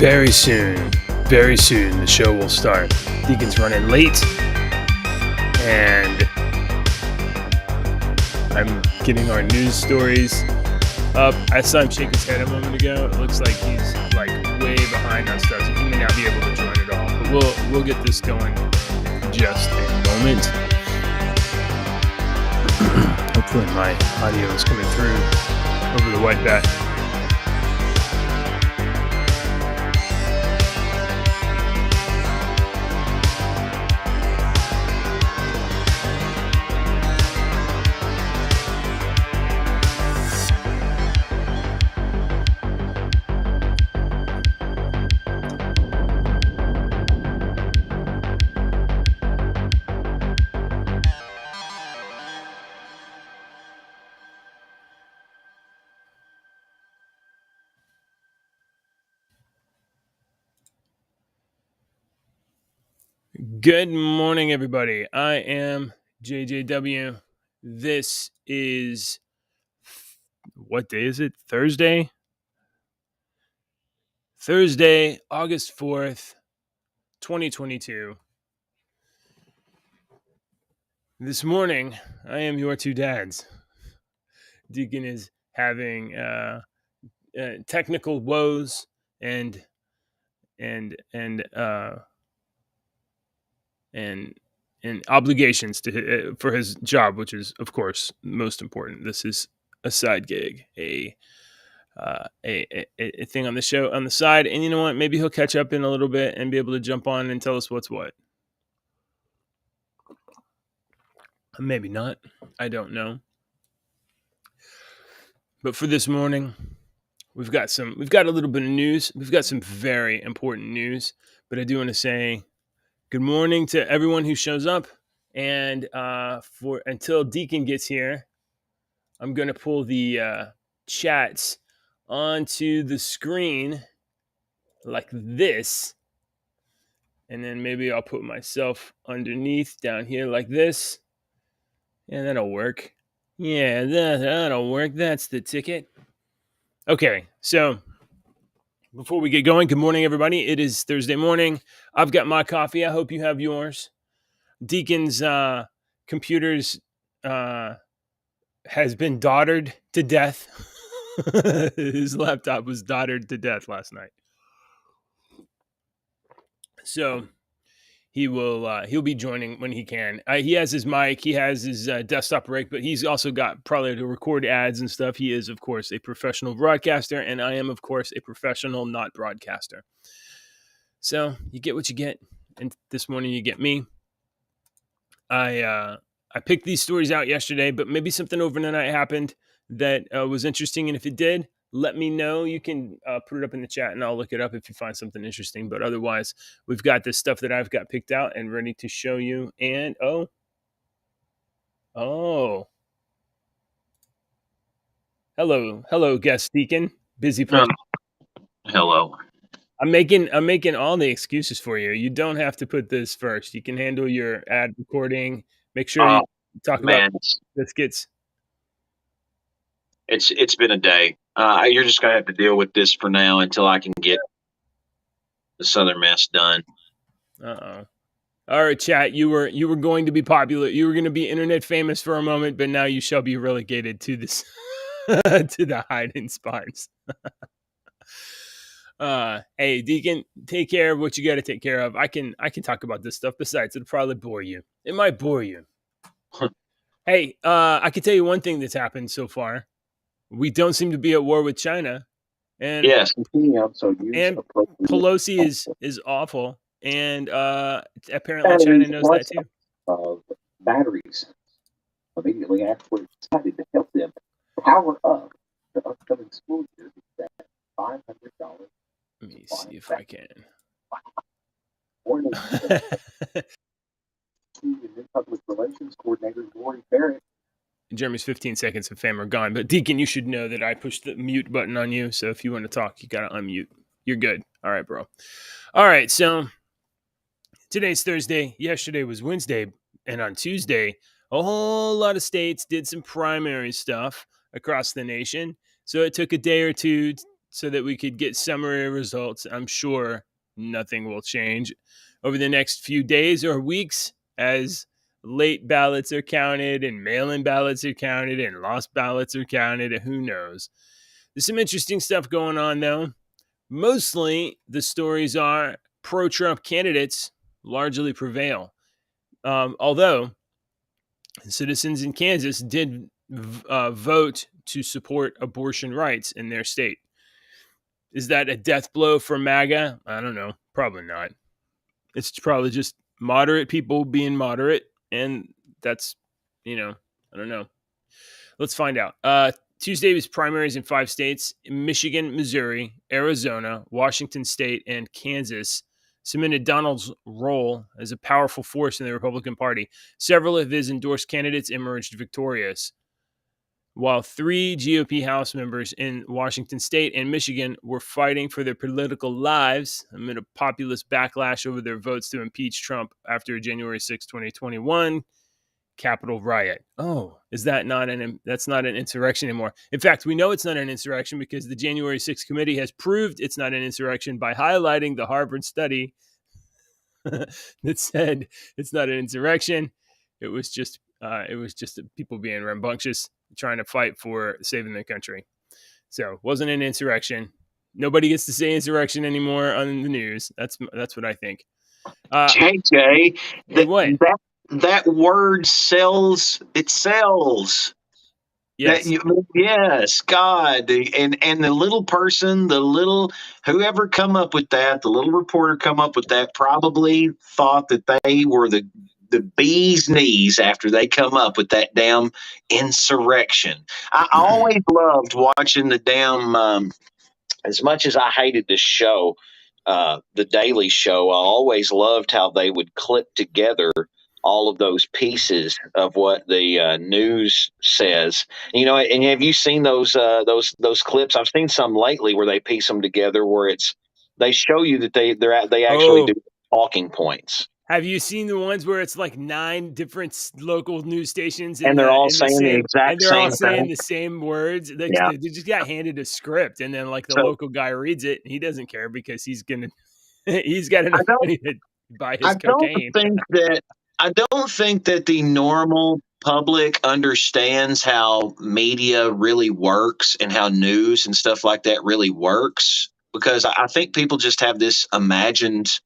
very soon, the show will start. Deacon's running late, and I'm getting our news stories up. I saw him shake his head a moment ago. It looks like he's like way behind on stuff, so he may not be able to join at all. But we'll get this going in just a moment. Hopefully my audio is coming through over the white bat. Good morning, everybody. I am JJW. This is, what day is it? Thursday, August 4th, 2022. This morning, I am your two dads. Deacon is having technical woes and obligations to for his job, which is, of course, most important. This is a side gig, a thing on the show on the side. And you know what? Maybe he'll catch up in a little bit and be able to jump on and tell us what's what. Maybe not. I don't know. But for this morning, we've got a little bit of news. We've got some very important news. But I do want to say good morning to everyone who shows up. And until Deacon gets here, I'm going to pull the chats onto the screen like this. And then maybe I'll put myself underneath down here like this. And that'll work. Yeah, that'll work. That's the ticket. Okay, so before we get going, good morning, everybody. It is Thursday morning. I've got my coffee. I hope you have yours. Deacon's computers has been doddered to death. His laptop was doddered to death last night. So he'll be joining when he can. He has his mic, he has his desktop rig, but he's also got probably to record ads and stuff. He is, of course, a professional broadcaster, and I am, of course, a professional not broadcaster. So you get what you get, and this morning you get me. I picked these stories out yesterday, but maybe something overnight happened that was interesting, and if it did, let me know. You can put it up in the chat, and I'll look it up if you find something interesting. But otherwise, we've got this stuff that I've got picked out and ready to show you. And hello, guest Deacon. Busy person. Hello. I'm making all the excuses for you. You don't have to put this first. You can handle your ad recording. Make sure you talk about biscuits. It's been a day. You're just gonna have to deal with this for now until I can get the Southern mess done. All right, chat. You were going to be popular. You were going to be internet famous for a moment, but now you shall be relegated to this to the hiding spots. Hey, Deacon, take care of what you got to take care of. I can talk about this stuff. Besides, it'll probably bore you. It might bore you. Hey, I can tell you one thing that's happened so far. We don't seem to be at war with China, and yes, and Pelosi is awful, and apparently China knows that too. Batteries immediately afterwards decided to help them power up the upcoming school year. That $500. Let me see if I can. Public relations coordinator Lori Barrett. Jeremy's 15 seconds of fame are gone. But Deacon, you should know that I pushed the mute button on you. So if you want to talk, you got to unmute. You're good. All right, bro. All right. So today's Thursday. Yesterday was Wednesday. And on Tuesday, a whole lot of states did some primary stuff across the nation. So it took a day or two so that we could get summary results. I'm sure nothing will change over the next few days or weeks as late ballots are counted and mail-in ballots are counted and lost ballots are counted. Who knows? There's some interesting stuff going on, though. Mostly the stories are pro-Trump candidates largely prevail. Although citizens in Kansas did vote to support abortion rights in their state. Is that a death blow for MAGA? I don't know. Probably not. It's probably just moderate people being moderate. And that's, I don't know. Let's find out. Tuesday was primaries in 5 states: Michigan, Missouri, Arizona, Washington State, and Kansas cemented Donald's role as a powerful force in the Republican Party. Several of his endorsed candidates emerged victorious, while 3 GOP House members in Washington State and Michigan were fighting for their political lives amid a populist backlash over their votes to impeach Trump after January 6, 2021 Capitol riot. Oh, is that that's not an insurrection anymore? In fact, we know it's not an insurrection because the January 6th committee has proved it's not an insurrection by highlighting the Harvard study that said it's not an insurrection. It was just people being rambunctious, trying to fight for saving their country. So it wasn't an insurrection. Nobody gets to say insurrection anymore on the news. That's what I think. JJ, what? That word sells. It sells. Yes. Yes, God, and the little person, whoever come up with that, the little reporter come up with that, probably thought that they were the bee's knees after they come up with that damn insurrection. I always loved watching the damn. As much as I hated this show, the Daily Show, I always loved how they would clip together all of those pieces of what the news says. And have you seen those clips? I've seen some lately where they piece them together, where they show you that they actually do talking points. Have you seen the ones where it's like 9 different local news stations and they're all saying the exact same saying the same words? They just got handed a script, and then like the local guy reads it, and he doesn't care because he's got enough money to buy his cocaine. I don't think that the normal public understands how media really works and how news and stuff like that really works, because I think people just have this imagined,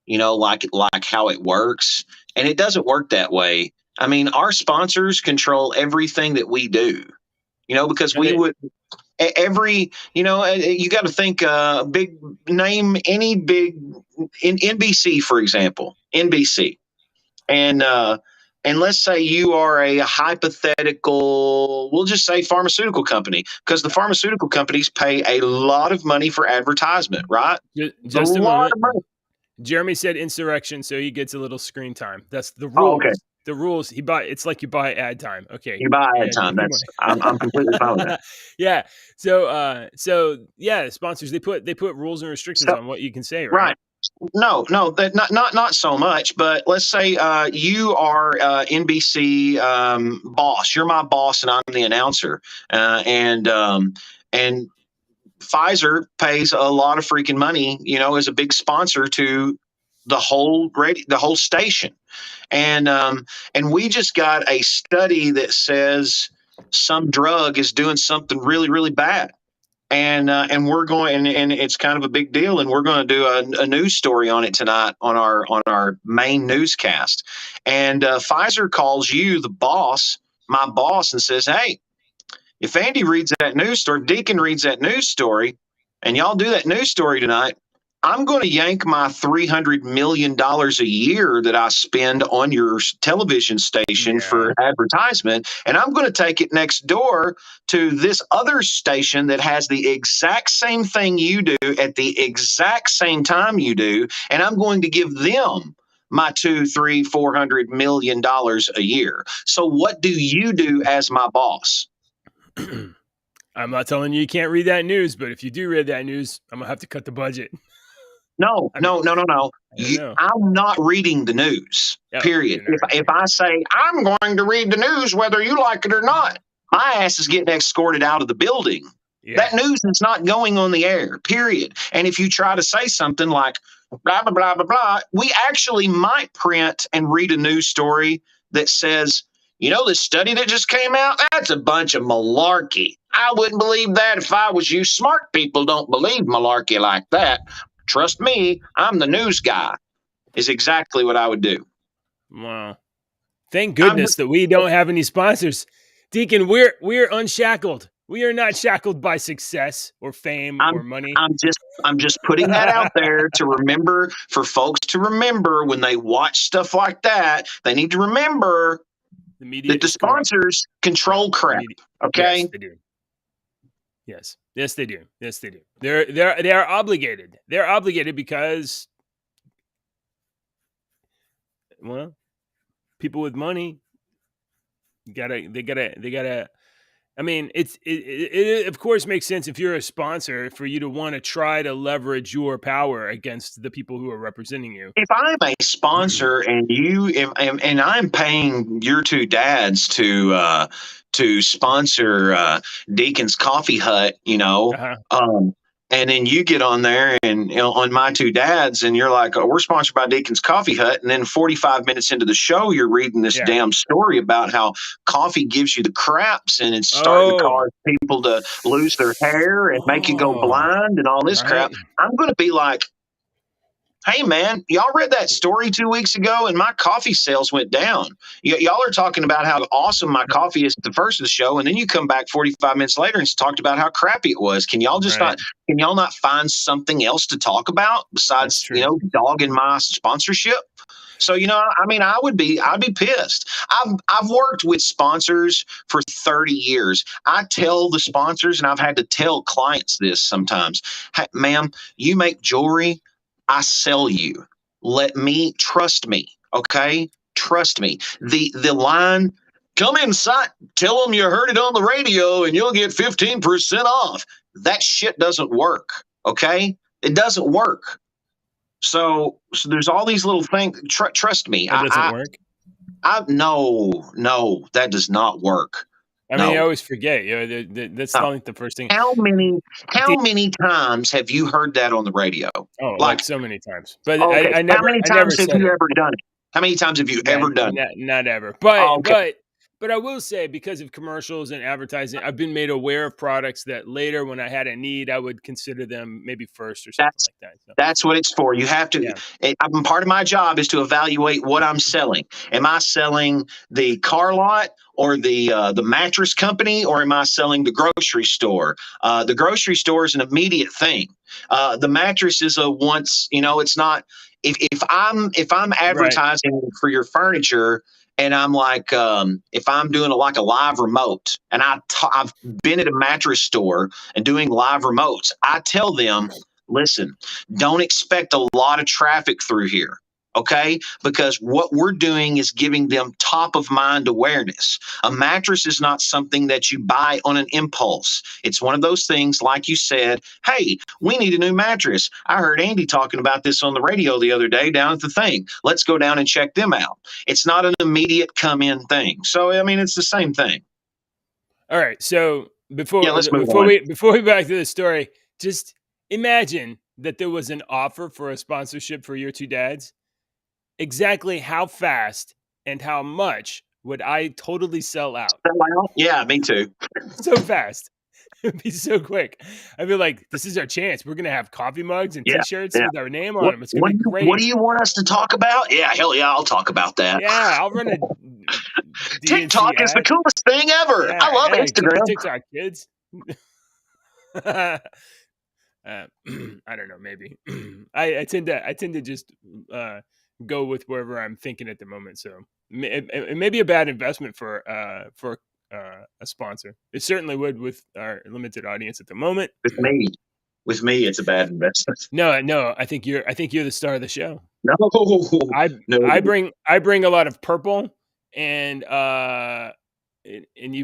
like how it works, and it doesn't work that way. I mean, our sponsors control everything that we do, because we would you got to think big name, any big in NBC, for example, NBC. And let's say you are a hypothetical, we'll just say pharmaceutical company, because the pharmaceutical companies pay a lot of money for advertisement, right? Just a moment. Jeremy said insurrection, so he gets a little screen time. That's the rules. Okay. The rules it's like you buy ad time. Okay. You buy ad time. I'm completely fine with that. Yeah. So sponsors, they put rules and restrictions on what you can say, right? No, that not so much. But let's say you are NBC boss. You're my boss, and I'm the announcer. And Pfizer pays a lot of freaking money, as a big sponsor to the whole station. And we just got a study that says some drug is doing something really, really bad. And we're going, and it's kind of a big deal, and we're going to do a news story on it tonight on our main newscast. And Pfizer calls you, the boss, my boss, and says, "Hey, if Andy reads that news story, Deacon reads that news story, and y'all do that news story tonight, I'm going to yank my $300 million a year that I spend on your television station for advertisement, and I'm going to take it next door to this other station that has the exact same thing you do at the exact same time you do, and I'm going to give them my $200-400 million a year. So what do you do as my boss?" I'm not telling you can't read that news, but if you do read that news, I'm going to have to cut the budget. No. I'm not reading the news, period. If I say I'm going to read the news, whether you like it or not, my ass is getting escorted out of the building. Yeah. That news is not going on the air, period. And if you try to say something like blah, blah, blah, blah, blah, we actually might print and read a news story that says, this study that just came out, that's a bunch of malarkey. I wouldn't believe that if I was you. Smart people don't believe malarkey like that. Trust me, I'm the news guy, is exactly what I would do. Wow. Thank goodness that we don't have any sponsors. Deacon, we're unshackled. We are not shackled by success or fame or money. I'm just putting that out there to remember, for folks to remember when they watch stuff like that. They need to remember the media that the sponsors control crap. Okay, yes, they do. Yes, they do. Yes, they do. They are obligated. They're obligated because, well, people with money they gotta. I mean, it of course makes sense if you're a sponsor for you to want to try to leverage your power against the people who are representing you. If I'm a sponsor and I'm paying your two dads to sponsor Deacon's Coffee Hut, and then you get on there and on my two dads, and you're like, "Oh, we're sponsored by Deacon's Coffee Hut," and then 45 minutes into the show, you're reading this damn story about how coffee gives you the craps and it's starting to cause people to lose their hair and make you go blind and all this crap. I'm going to be like, "Hey, man, y'all read that story 2 weeks ago and my coffee sales went down. Y'all are talking about how awesome my coffee is at the first of the show, and then you come back 45 minutes later and talked about how crappy it was. Can y'all not find something else to talk about besides, dogging my sponsorship?" So, I'd be pissed. I've worked with sponsors for 30 years. I tell the sponsors, and I've had to tell clients this sometimes, "Hey, ma'am, you make jewelry, I sell you. Trust me, okay? Trust me." The line, "Come inside, tell them you heard it on the radio and you'll get 15% off." That shit doesn't work, okay? It doesn't work. So there's all these little things. Trust me. That doesn't work? No, that does not work. I mean, I always forget. That's not the first thing. How many times have you heard that on the radio? Oh, like so many times. But okay. I never. How many times have you ever done it? How many times have you ever done it? Not ever. But I will say, because of commercials and advertising, I've been made aware of products that later, when I had a need, I would consider them maybe first or something like that. So. That's what it's for. You have to. Yeah. Part of my job is to evaluate what I'm selling. Am I selling the car lot or the mattress company, or am I selling the grocery store? The grocery store is an immediate thing. The mattress is a once. It's not. If I'm advertising for your furniture. And I'm like, if I'm doing a live remote, and I've been at a mattress store and doing live remotes, I tell them, "Listen, don't expect a lot of traffic through here, okay? Because what we're doing is giving them top of mind awareness. A mattress is not something that you buy on an impulse. It's one of those things, like you said, hey, we need a new mattress. I heard Andy talking about this on the radio the other day down at the thing. Let's go down and check them out." It's not an immediate come in thing. So, it's the same thing. All right. So before we back to the story, just imagine that there was an offer for a sponsorship for your two dads. Exactly how fast and how much would I totally sell out? Yeah, me too. So fast. It'd be so quick. I'd be like, this is our chance. We're going to have coffee mugs and T-shirts with our name on them. It's going to be great. What do you want us to talk about? Yeah, hell yeah, I'll talk about that. Yeah, I'll run a TikTok is the coolest thing ever. Yeah, I love Instagram. TikTok, kids. I don't know. Maybe I tend to just go with wherever I'm thinking at the moment. So it may be a bad investment for a sponsor. It certainly would with our limited audience at the moment. With me, it's a bad investment. No. I think you're the star of the show. No, I bring a lot of purple and you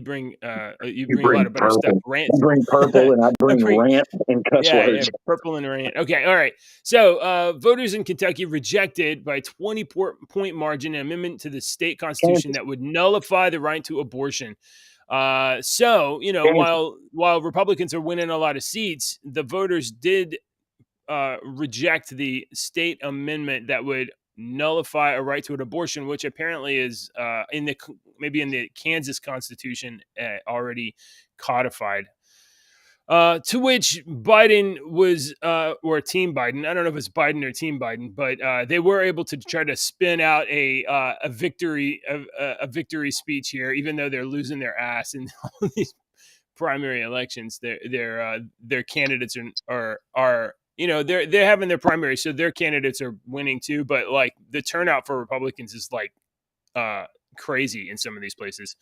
bring a lot of better stuff. Rant. You bring purple, and I bring rant and cuss words. Yeah, purple and rant. Okay, all right. So voters in Kentucky rejected by 20-point margin an amendment to the state constitution that would nullify the right to abortion. So, you know, Kansas. while Republicans are winning a lot of seats, the voters did reject the state amendment that would nullify a right to an abortion, which apparently is maybe in the Kansas Constitution already codified. To which Biden was, or Team Biden, I don't know if it's Biden or Team Biden, but they were able to try to spin out a victory speech here, even though they're losing their ass in all these primary elections. Their candidates are you know, they're having their primaries, so their candidates are winning too. But like the turnout for Republicans is like crazy in some of these places.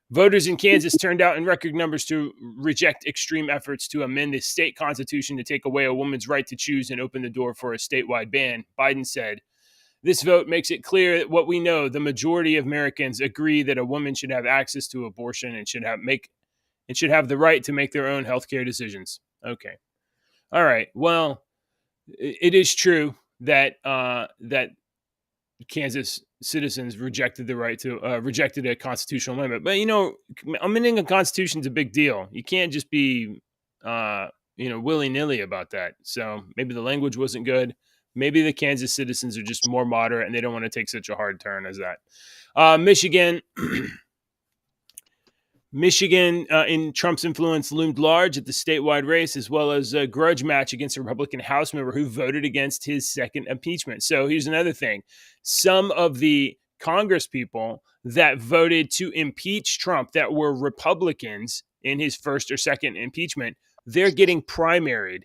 Voters in Kansas turned out in record numbers to reject extreme efforts to amend the state constitution to take away a woman's right to choose and open the door for a statewide ban. Biden said, "This vote makes it clear that what we know, the majority of Americans agree that a woman should have access to abortion and should have the right to make their own healthcare decisions." Okay. All right. Well, it is true that that Kansas citizens rejected rejected a constitutional amendment. But, you know, amending a constitution is a big deal. You can't just be, willy-nilly about that. So maybe the language wasn't good. Maybe the Kansas citizens are just more moderate and they don't want to take such a hard turn as that. Michigan. Michigan, in Trump's influence, loomed large at the statewide race, as well as a grudge match against a Republican House member who voted against his second impeachment. So here's another thing. Some of the Congress people that voted to impeach Trump that were Republicans in his first or second impeachment, they're getting primaried.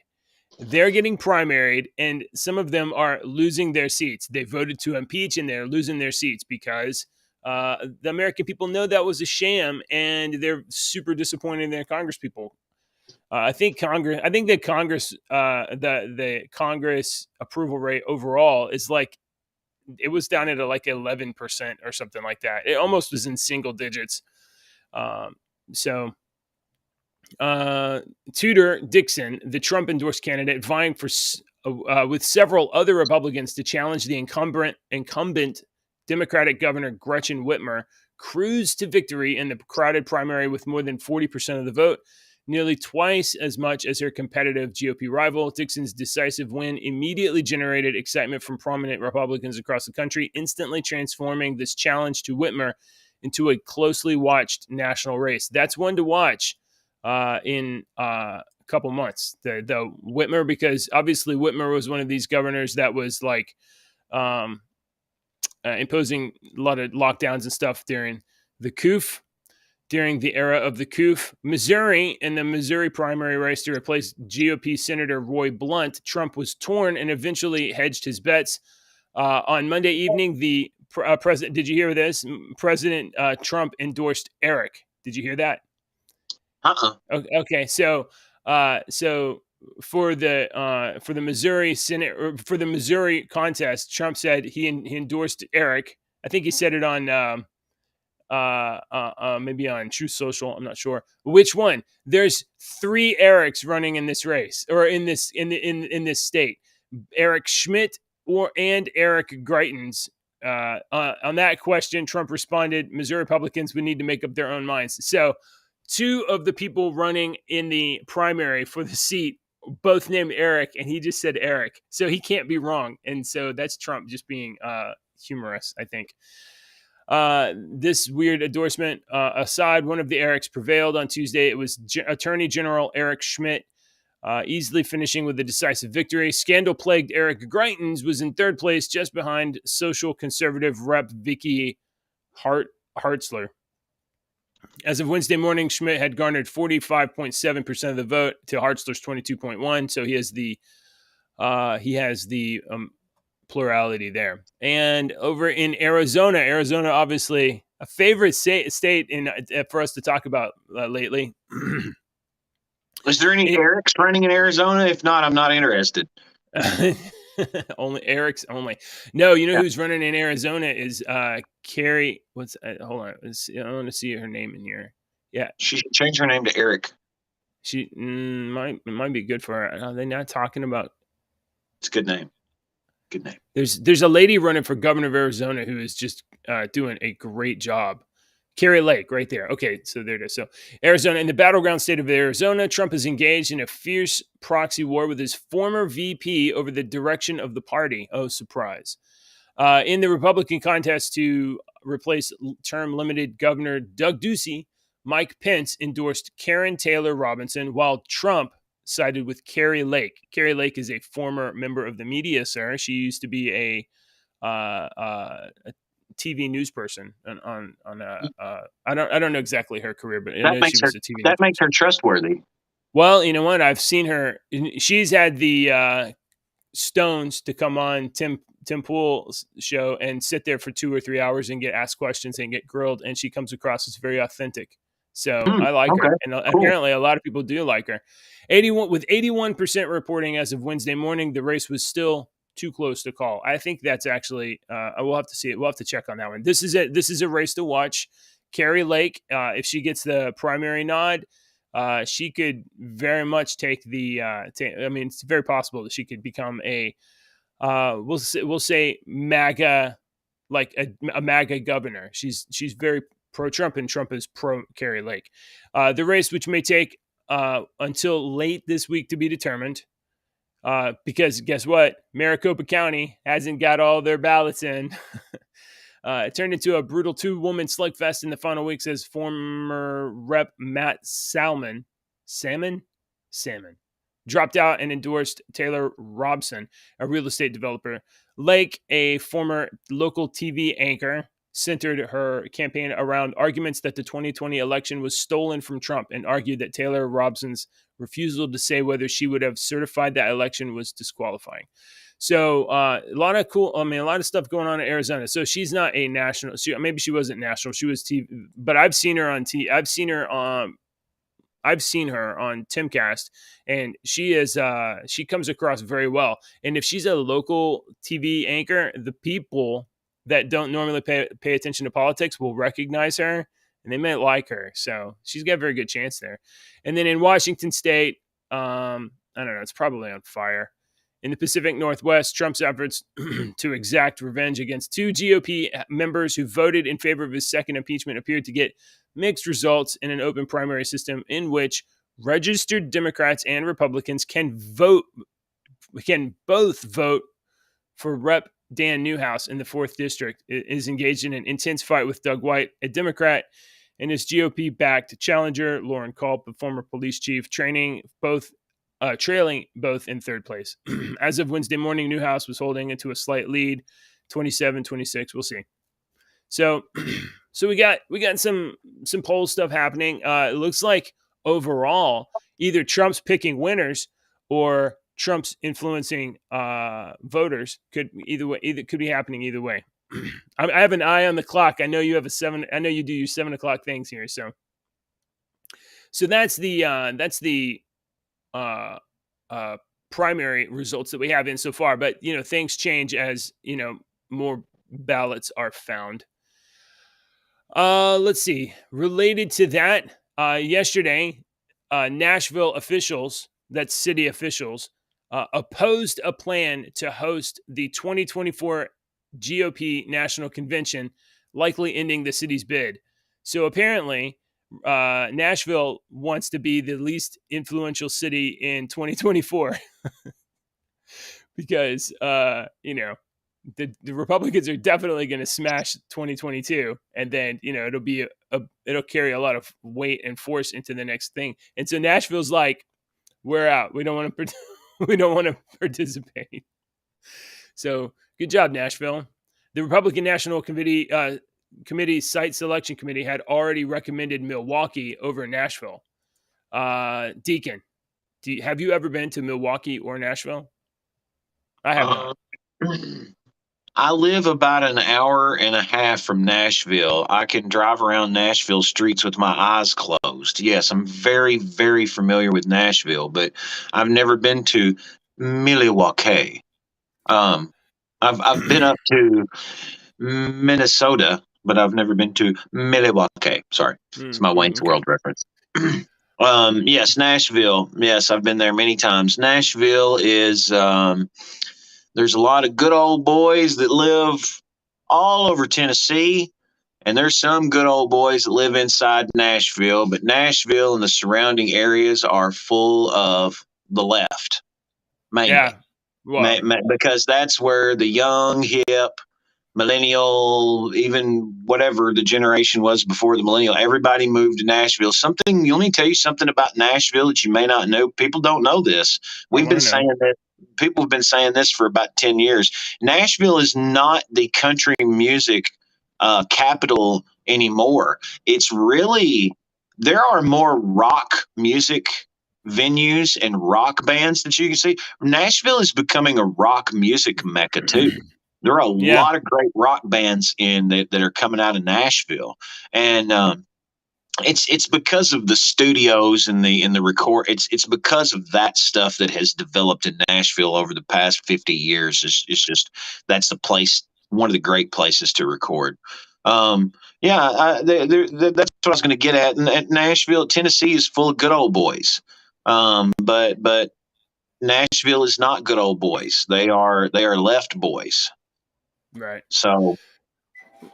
And some of them are losing their seats. They voted to impeach, and they're losing their seats because the American people know that was a sham, and they're super disappointed in their Congress people. I think the Congress approval rate overall is like, it was down at like 11% or something like that. It almost was in single digits. Tudor Dixon, the Trump endorsed candidate, vying for with several other Republicans to challenge the incumbent Democratic Governor Gretchen Whitmer, cruised to victory in the crowded primary with more than 40% of the vote, nearly twice as much as her competitive GOP rival. Dixon's decisive win immediately generated excitement from prominent Republicans across the country, instantly transforming this challenge to Whitmer into a closely watched national race. That's one to watch in a couple months. The Whitmer, because obviously Whitmer was one of these governors that was like imposing a lot of lockdowns and stuff during the era of the COOF. Missouri, in the Missouri primary race to replace GOP Senator Roy Blunt, Trump was torn and eventually hedged his bets. On Monday evening, the president, did you hear this? President Trump endorsed Eric. Did you hear that? Okay, so for the Missouri Senate, or for the Missouri contest, Trump said he endorsed Eric. I think he said it on maybe on Truth Social. I'm not sure which one. There's 3 Erics running in this race, or in this state. Eric Schmidt and Eric Greitens. On that question, Trump responded, Missouri Republicans would need to make up their own minds. So 2 of the people running in the primary for the seat both named Eric, and he just said Eric. So he can't be wrong. And so that's Trump just being humorous, I think. This weird endorsement aside, one of the Erics prevailed on Tuesday. It was Attorney General Eric Schmidt, easily finishing with a decisive victory. Scandal-plagued Eric Greitens was in third place, just behind social conservative Rep. Vicky Hartzler. As of Wednesday morning, Schmidt had garnered 45.7% of the vote to Hartzler's 22.1%. So he has the plurality there. And over in Arizona, obviously a favorite state for us to talk about lately. Is there any Erics running in Arizona? If not, I'm not interested. Only Erics only. No, you know who's running in Arizona is Carrie. Hold on. I want to see her name in here. Yeah, she should change her name to Eric. She might be good for her. Are they not talking about? It's a good name. Good name. There's a lady running for governor of Arizona who is just doing a great job. Carrie Lake, right there. Okay, so there it is. So Arizona, in the battleground state of Arizona, Trump is engaged in a fierce proxy war with his former VP over the direction of the party. Oh, surprise. In the Republican contest to replace term limited Governor Doug Ducey, Mike Pence endorsed Karen Taylor Robinson, while Trump sided with Carrie Lake. Carrie Lake is a former member of the media, sir. She used to be a TV news person on I don't know exactly her career, but I That know she makes her was a TV news that makes person. her trustworthy. Well, you know what? I've seen her. She's had the Stones to come on Tim Pool's show and sit there for 2 or 3 hours and get asked questions and get grilled, and she comes across as very authentic. So I like Okay, her, and cool. apparently a lot of people do like her. 81% reporting as of Wednesday morning, the race was still too close to call. I think that's actually I will have to see it. We'll have to check on that one. This is it. This is a race to watch. Carrie Lake, if she gets the primary nod, she could very much take the. I mean, it's very possible that she could become a. We'll say MAGA, like a MAGA governor. She's very pro-Trump, and Trump is pro-Carrie Lake. The race, which may take until late this week to be determined, because guess what? Maricopa County hasn't got all their ballots in. It turned into a brutal 2-woman slugfest in the final weeks as former Rep. Matt Salmon dropped out and endorsed Taylor Robson, a real estate developer. Lake, a former local TV anchor, centered her campaign around arguments that the 2020 election was stolen from Trump and argued that Taylor Robson's refusal to say whether she would have certified that election was disqualifying. So a lot of stuff going on in Arizona. So she's not a national. Maybe she wasn't national. She was TV, but I've seen her on TV. I've seen her on Timcast, and she comes across very well. And if she's a local TV anchor, the people that don't normally pay attention to politics will recognize her, and they might like her. So she's got a very good chance there. And then in Washington State, I don't know, it's probably on fire. In the Pacific Northwest, Trump's efforts to exact revenge against 2 GOP members who voted in favor of his second impeachment appeared to get mixed results in an open primary system in which registered Democrats and Republicans can both vote for Rep. Dan Newhouse in the 4th District. Is engaged in an intense fight with Doug White, a Democrat, and his GOP-backed challenger, Lauren Culp, a former police chief, trailing both in 3rd place. As of Wednesday morning, Newhouse was holding into a slight lead, 27-26. We'll see. So we got some poll stuff happening. It looks like overall, either Trump's picking winners or Trump's influencing voters. Could be happening either way. I have an eye on the clock. I know you have I know you do your 7 o'clock things here. So that's the primary results that we have in so far. But things change as more ballots are found. Let's see. Related to that, yesterday, Nashville officials, that's city officials, opposed a plan to host the 2024 GOP National Convention, likely ending the city's bid. So apparently, Nashville wants to be the least influential city in 2024 because, the Republicans are definitely going to smash 2022, and then it'll carry a lot of weight and force into the next thing. And so Nashville's like, we're out. We don't want to participate. So good job, Nashville. The Republican National Committee Site Selection Committee had already recommended Milwaukee over Nashville. Deacon, have you ever been to Milwaukee or Nashville? I have not. I live about an hour and a half from Nashville. I can drive around Nashville streets with my eyes closed. Yes, I'm very, very familiar with Nashville, but I've never been to Milwaukee. I've been up to Minnesota, but I've never been to Milwaukee. Sorry, it's my Wayne's World reference. Yes, Nashville. Yes, I've been there many times. Nashville is. There's a lot of good old boys that live all over Tennessee, And there's some good old boys that live inside Nashville, but Nashville and the surrounding areas are full of the left, mainly. Yeah. Well, Because that's where the young, hip, millennial, even whatever the generation was before the millennial, everybody moved to Nashville. Something, let me tell you something about Nashville that you may not know. People don't know this. I We've want been to know. saying that. People have been saying this for about 10 years. Nashville is not the country music capital anymore. It's really, there are more rock music venues and rock bands that you can see. Nashville is becoming a rock music mecca too. There are a Yeah. lot of great rock bands that are coming out of Nashville, and it's because of the studios and the record. It's because of that stuff that has developed in Nashville over the past 50 years. It's just that's the place, one of the great places to record. Yeah, that's what I was going to get at. And Nashville, Tennessee, is full of good old boys. But Nashville is not good old boys. They are left boys. Right. So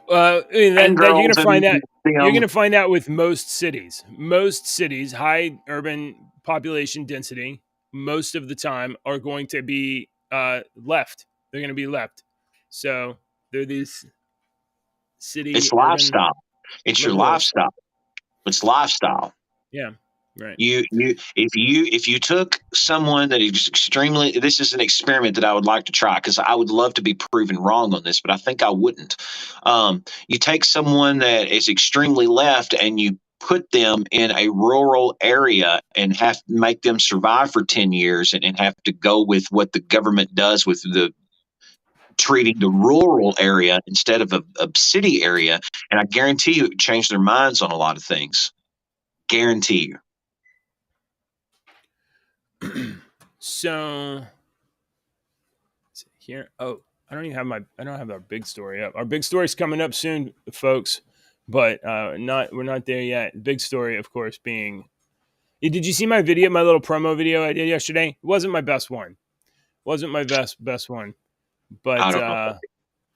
That you're girls gonna find that you're them. gonna find that with most cities. Most cities, high urban population density, most of the time are going to be left. They're going to be left. So they're these city It's urban lifestyle. It's your liberals. lifestyle. It's lifestyle. Yeah. Right. If you took someone that is extremely, this is an experiment that I would like to try because I would love to be proven wrong on this, but I think I wouldn't. You take someone that is extremely left and you put them in a rural area and have to make them survive for 10 years and have to go with what the government does with the treating the rural area instead of a city area. And I guarantee you it would change their minds on a lot of things. Guarantee you. So here, oh, I don't have our big story up. Our big story's coming up soon, folks, but we're not there yet. Big story, of course, being. Did you see my video, my little promo video I did yesterday? It wasn't my best one. Wasn't my best one, I but don't know.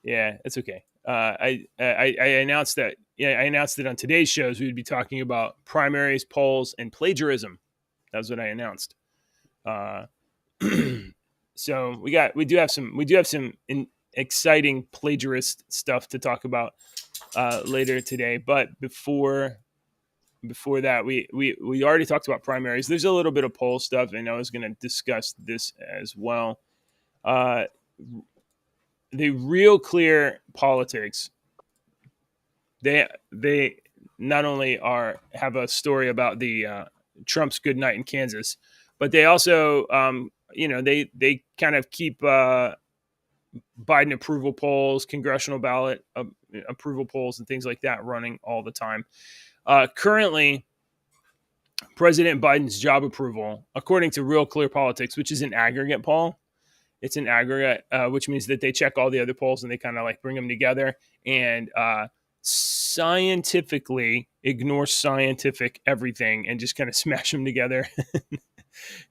yeah, it's okay. I announced that. Yeah, I announced that on today's shows we would be talking about primaries, polls, and plagiarism. That's what I announced. So we do have some exciting plagiarist stuff to talk about later today. But before that, we already talked about primaries. There's a little bit of poll stuff, and I was going to discuss this as well. The Real Clear Politics. They not only have a story about the Trump's good night in Kansas, but they also they kind of keep Biden approval polls, congressional ballot approval polls, and things like that running all the time. Currently, President Biden's job approval, according to Real Clear Politics, which is an aggregate poll, it's an aggregate, which means that they check all the other polls and they kind of like bring them together and scientifically ignore scientific everything and just kind of smash them together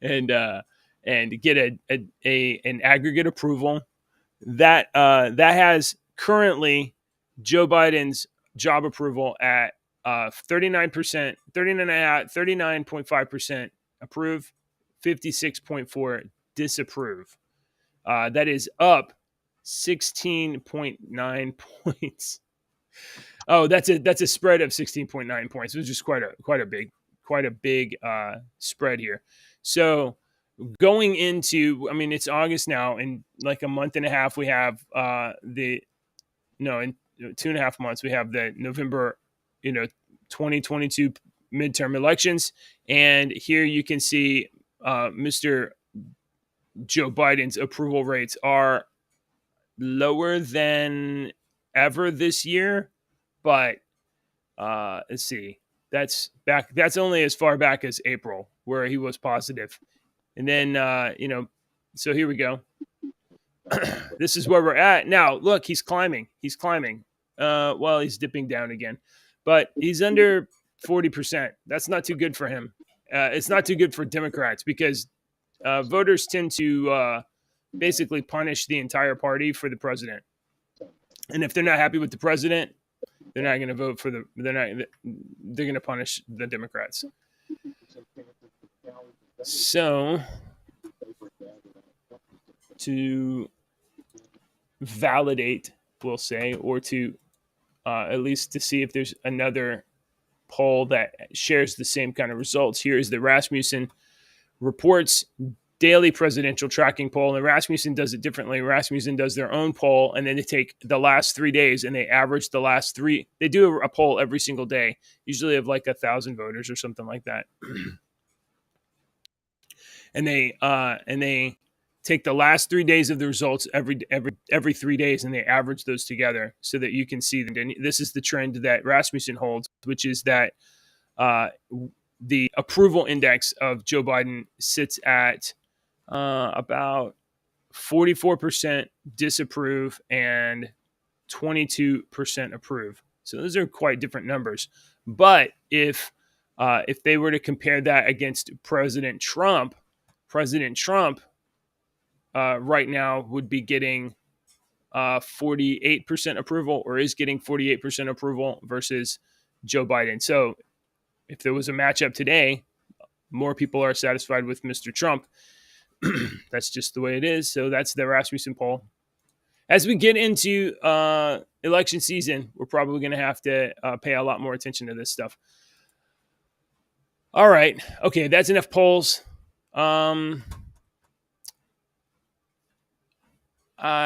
and get an aggregate approval that has currently Joe Biden's job approval at 39%, 39.5% approve, 56.4 disapprove. That is up 16.9 points. Oh, that's a spread of 16.9 points, which is quite a big spread here. So going into, I mean, it's August now, in like a month and a half, we have in 2.5 months, we have the November, 2022 midterm elections. And here you can see Mr. Joe Biden's approval rates are lower than ever this year, but let's see. That's only as far back as April where he was positive. And then so here we go. This is where we're at. Now, look, he's climbing. He's dipping down again. But he's under 40%. That's not too good for him. It's not too good for Democrats because voters tend to basically punish the entire party for the president. And if they're not happy with the president, They're not going to vote for the. They're going to punish the Democrats. So to validate, we'll say, or to at least to see if there's another poll that shares the same kind of results. Here is the Rasmussen Reports daily presidential tracking poll, and Rasmussen does it differently. Rasmussen does their own poll, and then they take the last 3 days and they average the last three. They do a poll every single day, usually of like 1,000 voters or something like that. And they take the last 3 days of the results every 3 days, and they average those together so that you can see them. And this is the trend that Rasmussen holds, which is that the approval index of Joe Biden sits at about 44% disapprove and 22% approve. So those are quite different numbers. But if they were to compare that against President Trump right now would be getting 48% approval, or is getting 48% approval versus Joe Biden. So if there was a matchup today, more people are satisfied with Mr. Trump. That's just the way it is. So that's the Rasmussen poll. As we get into election season, we're probably going to have to pay a lot more attention to this stuff. All right. Okay, that's enough polls. I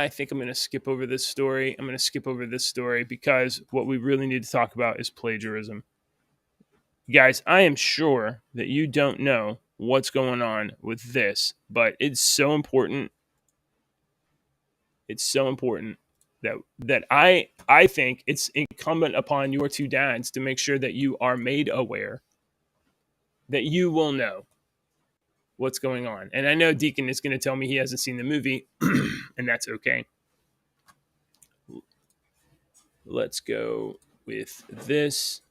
think I'm going to skip over this story. Because what we really need to talk about is plagiarism. Guys, I am sure that you don't know what's going on with this, but it's so important. It's so important that I think it's incumbent upon your two dads to make sure that you are made aware, that you will know what's going on. And I know Deacon is going to tell me he hasn't seen the movie, and that's okay. Let's go with this.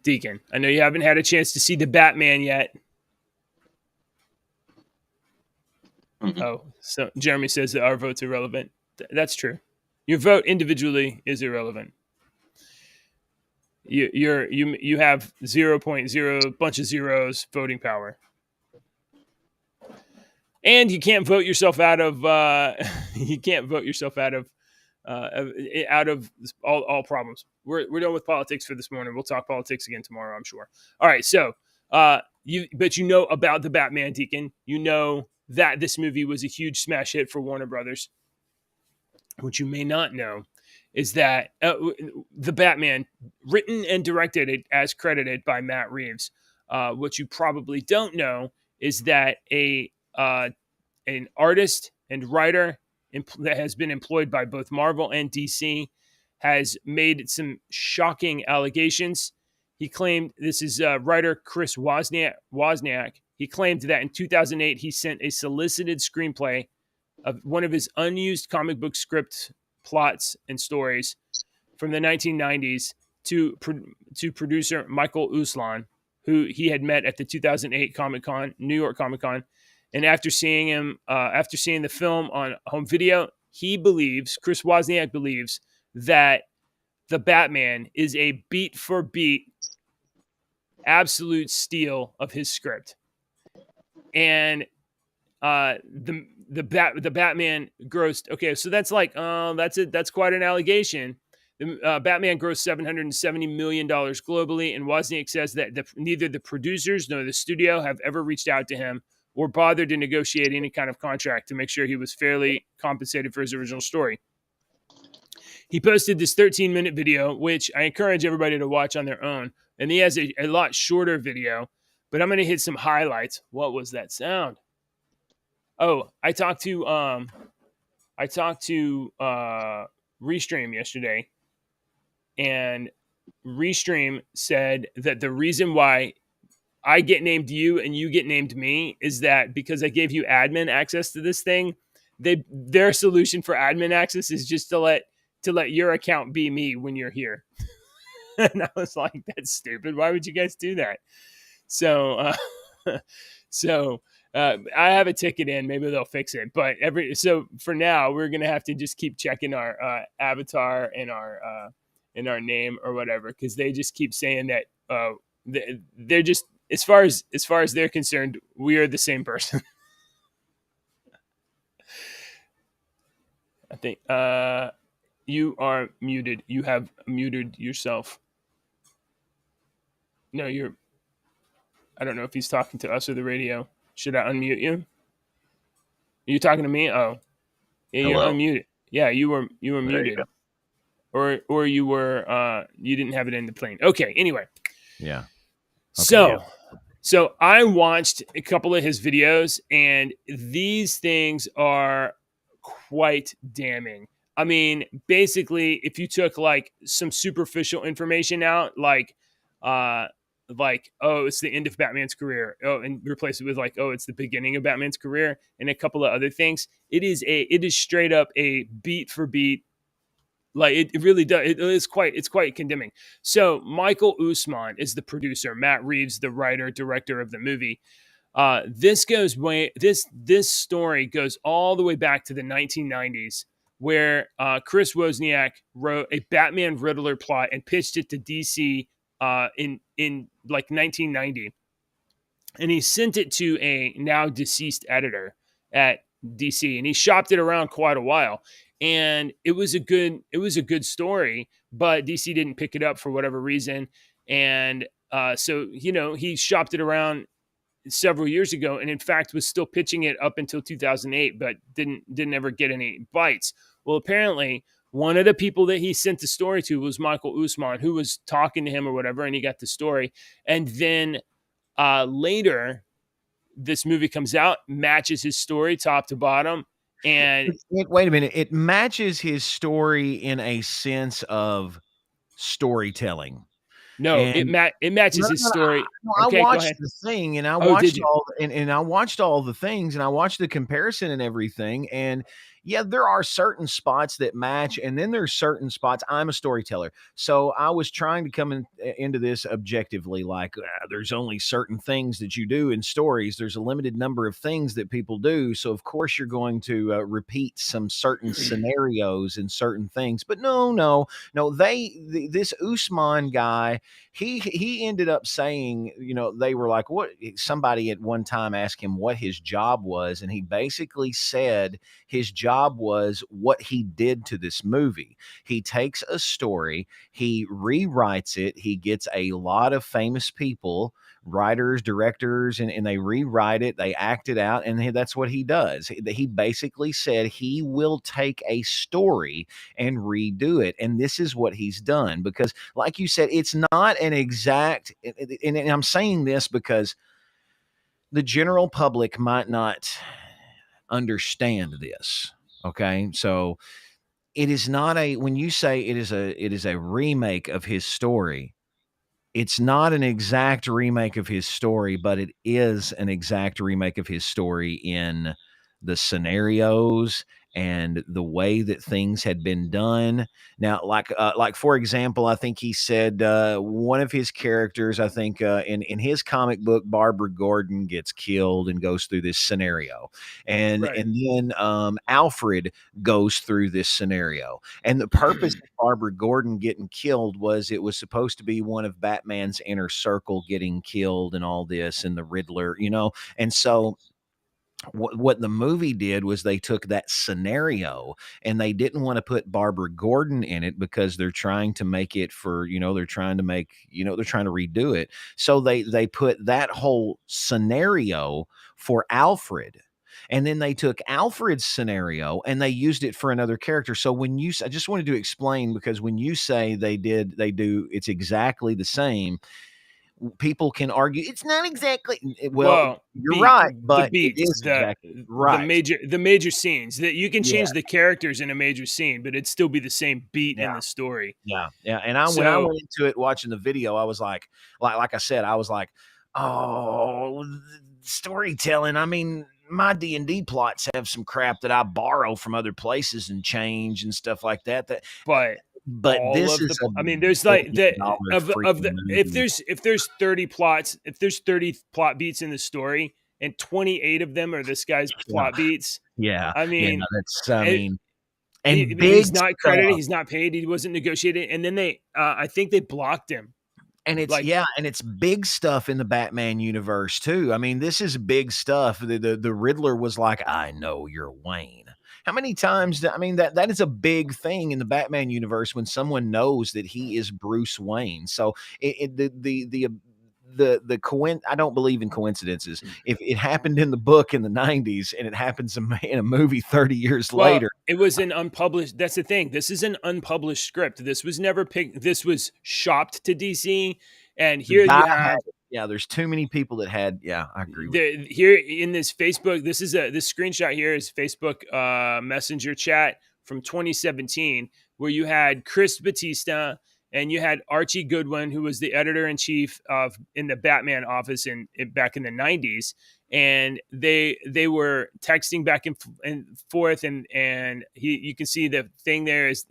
Deacon, I know you haven't had a chance to see the Batman yet. Mm-hmm. Oh, so Jeremy says that our vote's irrelevant. That's true. Your vote individually is irrelevant. You have 0.0 bunch of zeros voting power, and you can't vote yourself out of out of all problems. We're done with politics for this morning. We'll talk politics again tomorrow, I'm sure. All right, so you know about the Batman, Deacon. You know that this movie was a huge smash hit for Warner Brothers. What you may not know is that the Batman, written and directed as credited by Matt Reeves. What you probably don't know is that an artist and writer that has been employed by both Marvel and DC has made some shocking allegations. He claimed, this is writer Chris Wozniak. He claimed that in 2008, he sent a solicited screenplay of one of his unused comic book script plots and stories from the 1990s to producer Michael Uslan, who he had met at the 2008 Comic-Con, New York Comic-Con. And after seeing the film on home video, Chris Wozniak believes that the Batman is a beat for beat absolute steal of his script. And the Batman grossed, okay, so that's like, that's quite an allegation. The Batman grossed $770 million globally, and Wozniak says that neither the producers nor the studio have ever reached out to him or bothered to negotiate any kind of contract to make sure he was fairly compensated for his original story. He posted this 13-minute video, which I encourage everybody to watch on their own. And he has a lot shorter video, but I'm going to hit some highlights. What was that sound? Oh, I talked to Restream yesterday, and Restream said that the reason why I get named you and you get named me is that because I gave you admin access to this thing. Their solution for admin access is just to let your account be me when you're here. And I was like, that's stupid. Why would you guys do that? So I have a ticket in. Maybe they'll fix it. But so for now, we're gonna have to just keep checking our avatar and our name or whatever, because they just keep saying that they're just, as far as they're concerned, we are the same person. I think you are muted. You have muted yourself. No, you're. I don't know if he's talking to us or the radio. Should I unmute you? Are you talking to me? Oh, yeah, you're Hello. unmuted. Yeah, you were There you muted, go. or you were you didn't have it in the plane. Okay. Anyway, Yeah. Okay, so I watched a couple of his videos, and these things are quite damning. I mean, basically, if you took like some superficial information out, like oh, it's the end of Batman's career, oh, and replace it with like, oh, it's the beginning of Batman's career, and a couple of other things, it is straight up a beat for beat. Like it really does. It's quite condemning. So Michael Usman is the producer. Matt Reeves, the writer director of the movie. This story goes all the way back to the 1990s, where Chris Wozniak wrote a Batman Riddler plot and pitched it to DC in like 1990, and he sent it to a now deceased editor at DC, and he shopped it around quite a while. And it was a good story, but DC didn't pick it up for whatever reason. And so he shopped it around several years ago, and in fact was still pitching it up until 2008, but didn't ever get any bites. Well, apparently one of the people that he sent the story to was Michael Usman, who was talking to him or whatever, and he got the story. And then later, this movie comes out, matches his story top to bottom. And wait a minute. It matches his story in a sense of storytelling. No, it matches his story. I watched the thing, and I watched I watched all the things, and I watched the comparison and everything. And yeah, there are certain spots that match, and then there's certain spots. I'm a storyteller, so I was trying to come into this objectively. Like, there's only certain things that you do in stories. There's a limited number of things that people do, so of course you're going to repeat some certain scenarios and certain things. But no. This Usman guy, he ended up saying, they were like, what? Somebody at one time asked him what his job was, and he basically said his job was what he did to this movie. He takes a story, he rewrites it, he gets a lot of famous people, writers, directors, and they rewrite it, they act it out, and that's what he does. He basically said he will take a story and redo it, and this is what he's done. Because like you said, it's not an exact, and I'm saying this because the general public might not understand this. Okay, so it is not when you say it is a remake of his story, it's not an exact remake of his story, but it is an exact remake of his story in the scenarios and the way that things had been done. Now, like for example, I think he said one of his characters, I think in his comic book, Barbara Gordon gets killed and goes through this scenario, and then Alfred goes through this scenario, and the purpose of Barbara Gordon getting killed was it was supposed to be one of Batman's inner circle getting killed and all this, and the Riddler, and so what the movie did was they took that scenario and they didn't want to put Barbara Gordon in it because they're trying to make it for, they're trying to redo it. So they put that whole scenario for Alfred. And then they took Alfred's scenario and they used it for another character. So I just wanted to explain, because when you say it's exactly the same, people can argue it's not exactly. Well, you're right, but it is exactly right. The major scenes that you can change the characters in a major scene, but it'd still be the same beat in the story. Yeah. And when I went into it watching the video, I was like I said, I was like, oh, storytelling. I mean, my D&D plots have some crap that I borrow from other places and change and stuff like that. But this is there's like that of the if there's 30 plots, if there's 30 plot beats in the story, and 28 of them are this guy's plot beats. Yeah. I mean, no, that's, I mean, and big he's not credited. stuff. He's not paid. He wasn't negotiated. And then I think they blocked him. And it's and it's big stuff in the Batman universe too. I mean, this is big stuff. The Riddler was like, "I know you're Wayne." How many times? That is a big thing in the Batman universe when someone knows that he is Bruce Wayne. So I don't believe in coincidences. If it happened in the book in the 90s and it happens in a movie 30 years later, it was an unpublished. That's the thing. This is an unpublished script. This was never picked. This was shopped to DC, and here you have. Yeah, there's too many people that had. Yeah, I agree with you. Here in this Facebook, this screenshot here is Facebook Messenger chat from 2017, where you had Chris Batista and you had Archie Goodwin, who was the editor-in-chief in the Batman office back in the 90s. And they were texting back and forth, and you can see the thing there is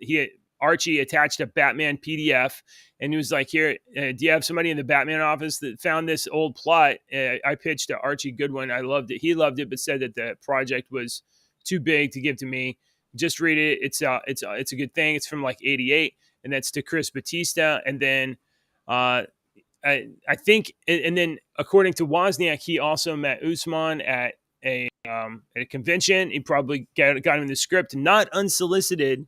Archie attached a Batman PDF, and he was like, "Here, do you have somebody in the Batman office that found this old plot?" I pitched to Archie Goodwin. I loved it. He loved it, but said that the project was too big to give to me. Just read it. It's a good thing. It's from like '88, and that's to Chris Batista. And then I think, and then according to Wozniak, he also met Usman at a convention. He probably got him the script, not unsolicited.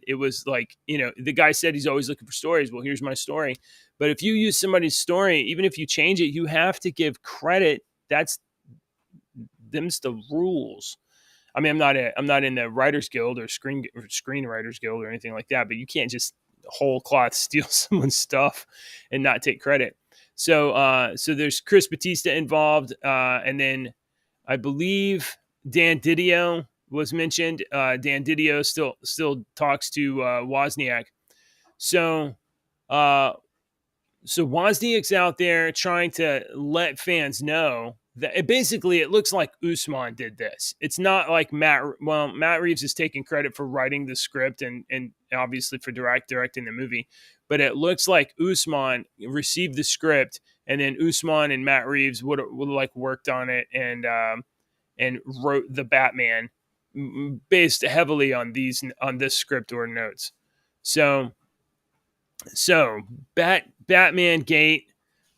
It was like, the guy said he's always looking for stories. Well, here's my story. But if you use somebody's story, even if you change it, you have to give credit. Them's the rules. I mean, I'm not in the Writers Guild or Screenwriters Guild or anything like that, but you can't just whole cloth steal someone's stuff and not take credit. So there's Chris Batista involved, and then I believe Dan Didio was mentioned. Dan Didio still talks to Wozniak. So Wozniak's out there trying to let fans know that it looks like Usman did this. It's not like Matt Reeves is taking credit for writing the script and obviously for directing the movie, but it looks like Usman received the script, and then Usman and Matt Reeves would like worked on it and wrote the Batman based heavily on this script or notes. So Batman Gate,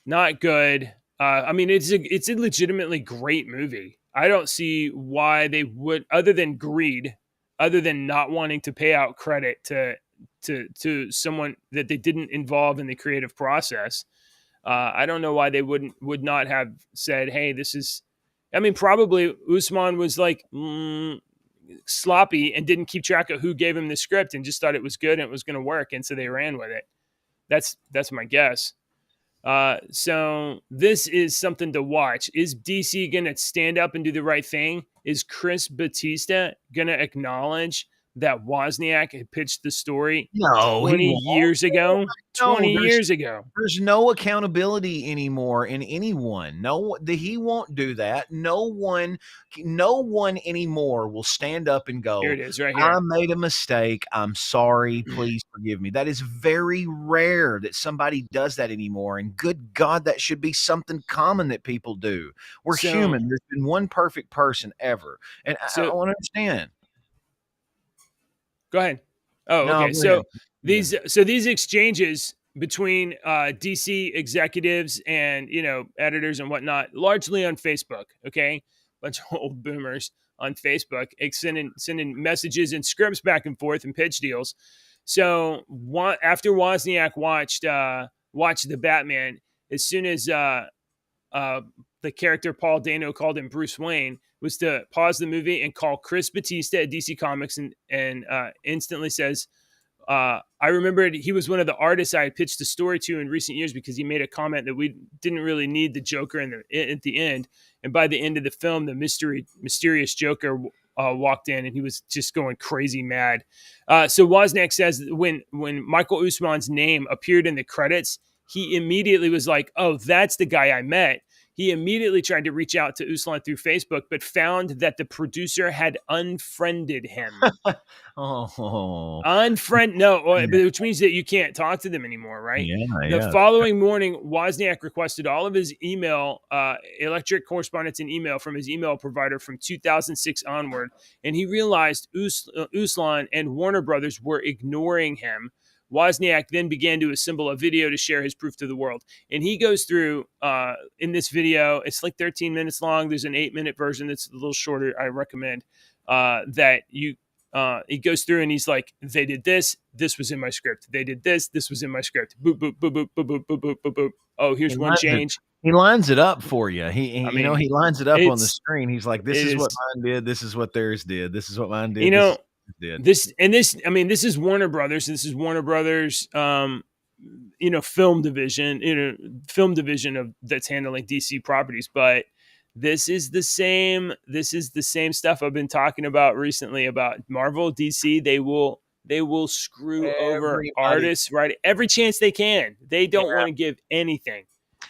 not good. I mean, it's a legitimately great movie. I don't see why they would, other than greed, other than not wanting to pay out credit to someone that they didn't involve in the creative process. I don't know why they would not have said, "Hey, this is." I mean, probably Usman was like sloppy and didn't keep track of who gave him the script and just thought it was good and it was going to work, and so they ran with it. That's my guess. So this is something to watch. Is DC going to stand up and do the right thing? Is Chris Batista going to acknowledge that Wozniak had pitched the story 20 years ago? 20 years ago. There's no accountability anymore in anyone. No, he won't do that. No one anymore will stand up and go, "Here it is, right here. I made a mistake. I'm sorry. Please forgive me." That is very rare that somebody does that anymore. And good God, that should be something common that people do. We're human. There's been one perfect person ever. And I don't understand. Go ahead. Oh, no, okay. So these exchanges between DC executives and editors and whatnot, largely on Facebook. Okay, bunch of old boomers on Facebook sending messages and scripts back and forth and pitch deals. So after Wozniak watched the Batman, as soon as the character Paul Dano called him Bruce Wayne, was to pause the movie and call Chris Batista at DC Comics and instantly says, I remembered he was one of the artists I had pitched the story to in recent years because he made a comment that we didn't really need the Joker at the end. And by the end of the film, the mysterious Joker walked in and he was just going crazy mad. So Wozniak says when Michael Usman's name appeared in the credits, he immediately was like, "Oh, that's the guy I met." He immediately tried to reach out to Uslan through Facebook, but found that the producer had unfriended him. Which means that you can't talk to them anymore, right? The following morning, Wozniak requested all of his email, electric correspondence and email from his email provider from 2006 onward, and he realized Uslan and Warner Brothers were ignoring him. Wozniak then began to assemble a video to share his proof to the world. And he goes through, in this video, it's like 13 minutes long. There's an 8-minute version that's a little shorter. I recommend that you, he goes through and he's like, they did this. This was in my script. They did this. This was in my script. Boop, boop, boop, boop, boop, boop, boop, boop, boop, boop. Oh, here's one change. He lines it up for you. He lines it up on the screen. He's like, this is what mine did. This is what theirs did. This is what mine did. This is Warner Brothers. This is Warner Brothers, film division of that's handling DC properties. But this is the same stuff I've been talking about recently about Marvel, DC. They will screw over artists, right? Every chance they can. They don't want to give anything.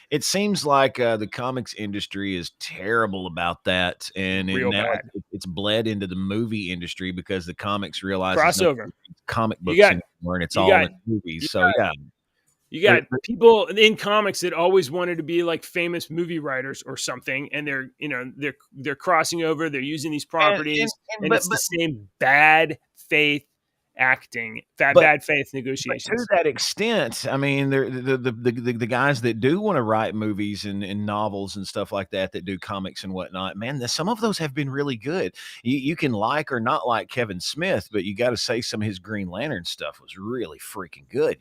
It seems like the comics industry is terrible about that, and it's bled into the movie industry because the comics realize crossover comic books anymore, and it's all in movies. You got people in comics that always wanted to be like famous movie writers or something, and they're crossing over. They're using these properties, and it's the same bad faith acting, bad faith negotiations. But to that extent, I mean, the guys that do want to write movies and novels and stuff like that do comics and whatnot, man, some of those have been really good. You can like or not like Kevin Smith, but you got to say some of his Green Lantern stuff was really freaking good.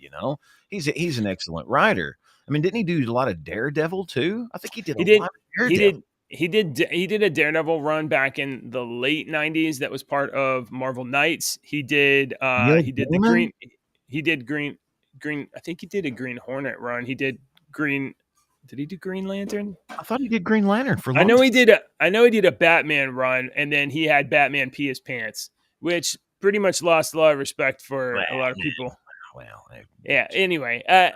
He's an excellent writer. I mean, didn't he do a lot of Daredevil too? I think he did. Lot of Daredevil. He did a Daredevil run back in the late 90s that was part of Marvel Knights. He did I think he did a Green Hornet run. Did he do Green Lantern? I thought he did Green Lantern for a long I know he did a Batman run, and then he had Batman pee his pants, which pretty much lost a lot of respect for a lot of people. Well, yeah. Anyway, I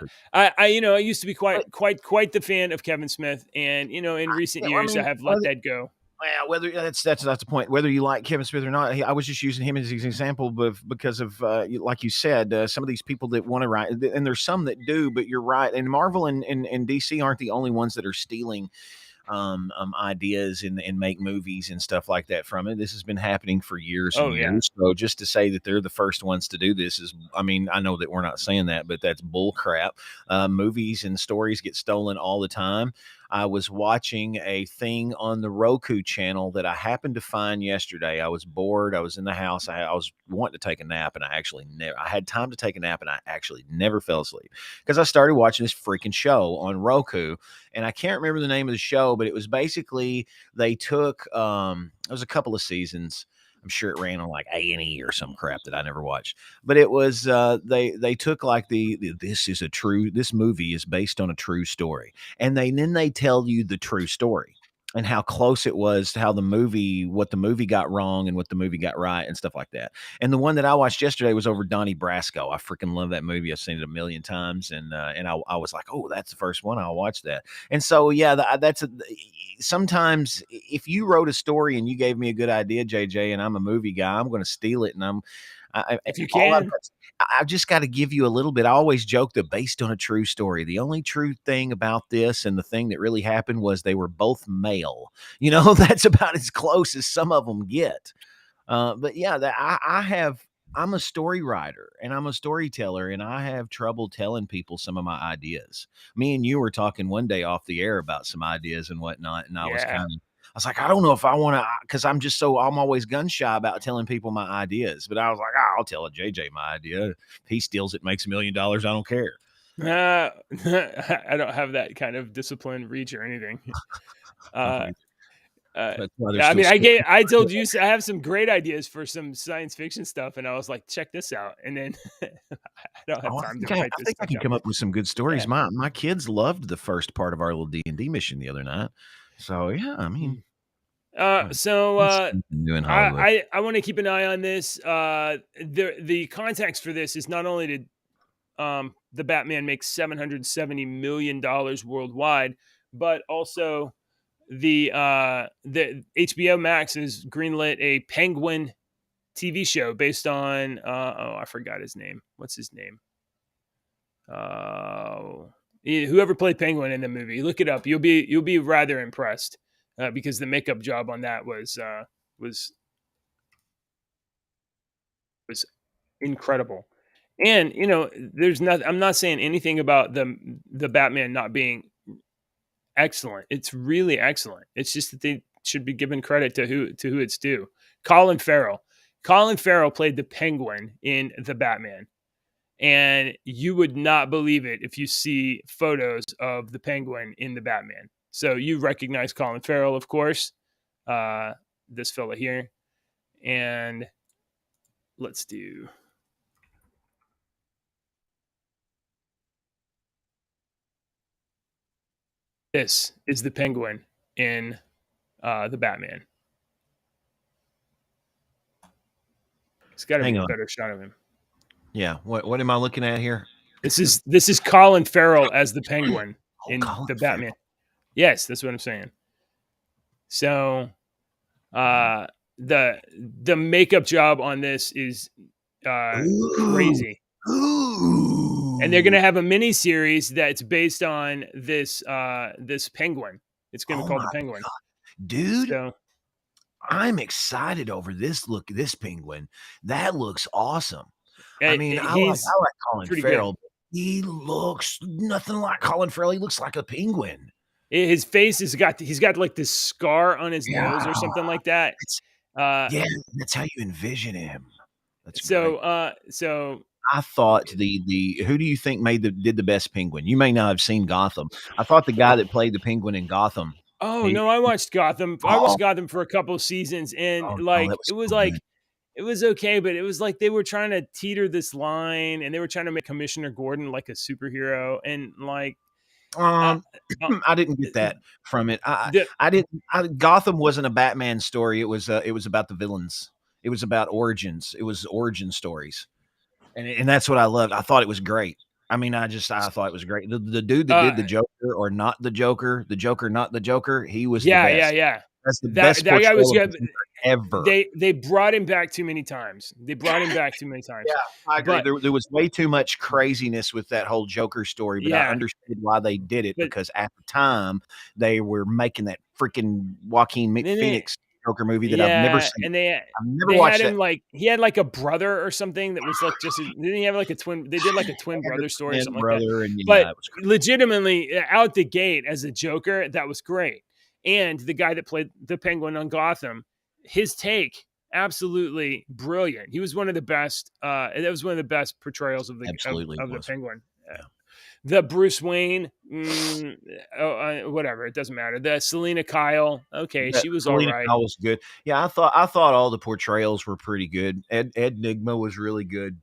used to be quite the fan of Kevin Smith, and in recent years I have let that go. Well, whether that's the point. Whether you like Kevin Smith or not, I was just using him as an example, because of like you said, some of these people that want to write, and there's some that do. But you're right, and Marvel and DC aren't the only ones that are stealing ideas and make movies and stuff like that from it. This has been happening for years and years. So just to say that they're the first ones to do this is, I mean, I know that we're not saying that, but that's bull crap. Movies and stories get stolen all the time. I was watching a thing on the Roku channel that I happened to find yesterday. I was bored. I was in the house. I was wanting to take a nap, and I had time to take a nap, and I actually never fell asleep because I started watching this freaking show on Roku, and I can't remember the name of the show, but it was basically they took it was a couple of seasons. I'm sure it ran on like A&E or some crap that I never watched, but it was they took like this movie is based on a true story, and then they tell you the true story and how close it was to what the movie got wrong and what the movie got right and stuff like that. And the one that I watched yesterday was over Donnie Brasco. I freaking love that movie. I've seen it a million times, and I was like, oh, that's the first one. I'll watch that. And so sometimes if you wrote a story and you gave me a good idea, JJ, and I'm a movie guy, I'm going to steal it, and if you can. I've just got to give you a little bit. I always joke that based on a true story. The only true thing about this and the thing that really happened was they were both male. That's about as close as some of them get. But yeah, I'm a story writer and I'm a storyteller, and I have trouble telling people some of my ideas. Me and you were talking one day off the air about some ideas and whatnot, and I was like, I don't know if I want to, because I'm always gun shy about telling people my ideas. But I was like, I'll tell JJ my idea. If he steals it, makes $1 million, I don't care. I don't have that kind of discipline, reach, or anything. I told you I have some great ideas for some science fiction stuff, and I was like, check this out. And then I don't have time to write this. I think I can come up with some good stories. Yeah. My kids loved the first part of our little D&D mission the other night. So yeah, I mean, I want to keep an eye on this. The context for this is not only did the Batman make $770 million worldwide, but also the HBO Max has greenlit a Penguin TV show based on I forgot his name. What's his name? Whoever played Penguin in the movie. Look it up. You'll be rather impressed because the makeup job on that was incredible. And there's not. I'm not saying anything about the Batman not being excellent. It's really excellent. It's just that they should be given credit to who it's due. Colin Farrell. Colin Farrell played the Penguin in The Batman. And you would not believe it if you see photos of the Penguin in The Batman. So you recognize Colin Farrell, of course, this fella here. And let's do... This is the Penguin in The Batman. It's got to be a better shot of him. Yeah. What am I looking at here? This is Colin Farrell as the Penguin in The Batman. Yes, that's what I'm saying. So the makeup job on this is crazy. Ooh. And they're going to have a mini series that's based on this Penguin. It's going to be called The Penguin. God. Dude. So, I'm excited over this look. This Penguin, that looks awesome. I mean, I like Colin Farrell. But he looks nothing like Colin Farrell. He looks like a penguin. His face he's got like this scar on his nose or something like that. Yeah, that's how you envision him. That's so. Great. So I thought the who do you think did the best Penguin? You may not have seen Gotham. I thought the guy that played the Penguin in Gotham. Oh no, I watched Gotham. I watched Gotham for a couple of seasons, and it was okay, but it was like they were trying to teeter this line, and they were trying to make Commissioner Gordon like a superhero, and like I didn't get that from it. Gotham wasn't a Batman story. It was about the villains. It was about origins. It was origin stories, and that's what I loved. I thought it was great. I mean, I thought it was great. The dude that did the Joker or not the Joker not the Joker, he was the best. Yeah. That's the best that guy was good ever. They brought him back too many times. Yeah, I agree. There was way too much craziness with that whole Joker story, but I understood why they did it because at the time they were making that freaking Joaquin Phoenix Joker movie that I've never seen. And I've never watched him. Like he had like a brother or something that was like didn't he have like a twin? They did like a twin brother story or something like that. But legitimately, out the gate as a Joker, that was great. And the guy that played the Penguin on Gotham, his take, absolutely brilliant. He was one of the best. That was one of the best portrayals of the Penguin. The Bruce Wayne, whatever, it doesn't matter. The Selena Kyle, okay, she was all right. Kyle was good. Yeah, I thought all the portrayals were pretty good. Ed Nigma was really good.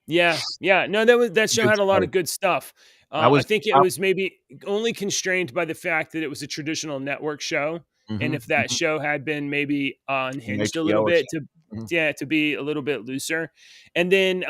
Yeah. No, that show had a lot of good stuff. I think it was maybe only constrained by the fact that it was a traditional network show, and if that show had been maybe unhinged a little bit to be a little bit looser, and then.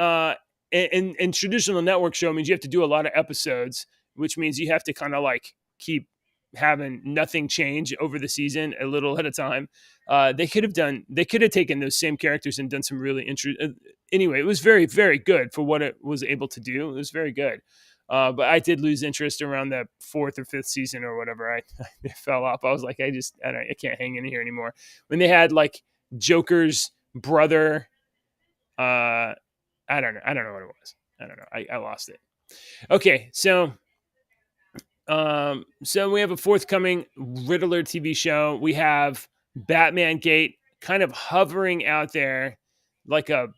And traditional network show means you have to do a lot of episodes, which means you have to kind of like keep having nothing change over the season a little at a time. They could have taken those same characters and done some really interesting. Anyway, it was very, very good for what it was able to do. It was very good. But I did lose interest around the 4th or 5th season or whatever. I fell off. I was like, I can't hang in here anymore. When they had like Joker's brother, I don't know what it was. I don't know. I lost it. Okay, so we have a forthcoming Riddler TV show. We have Batman Gate kind of hovering out there like a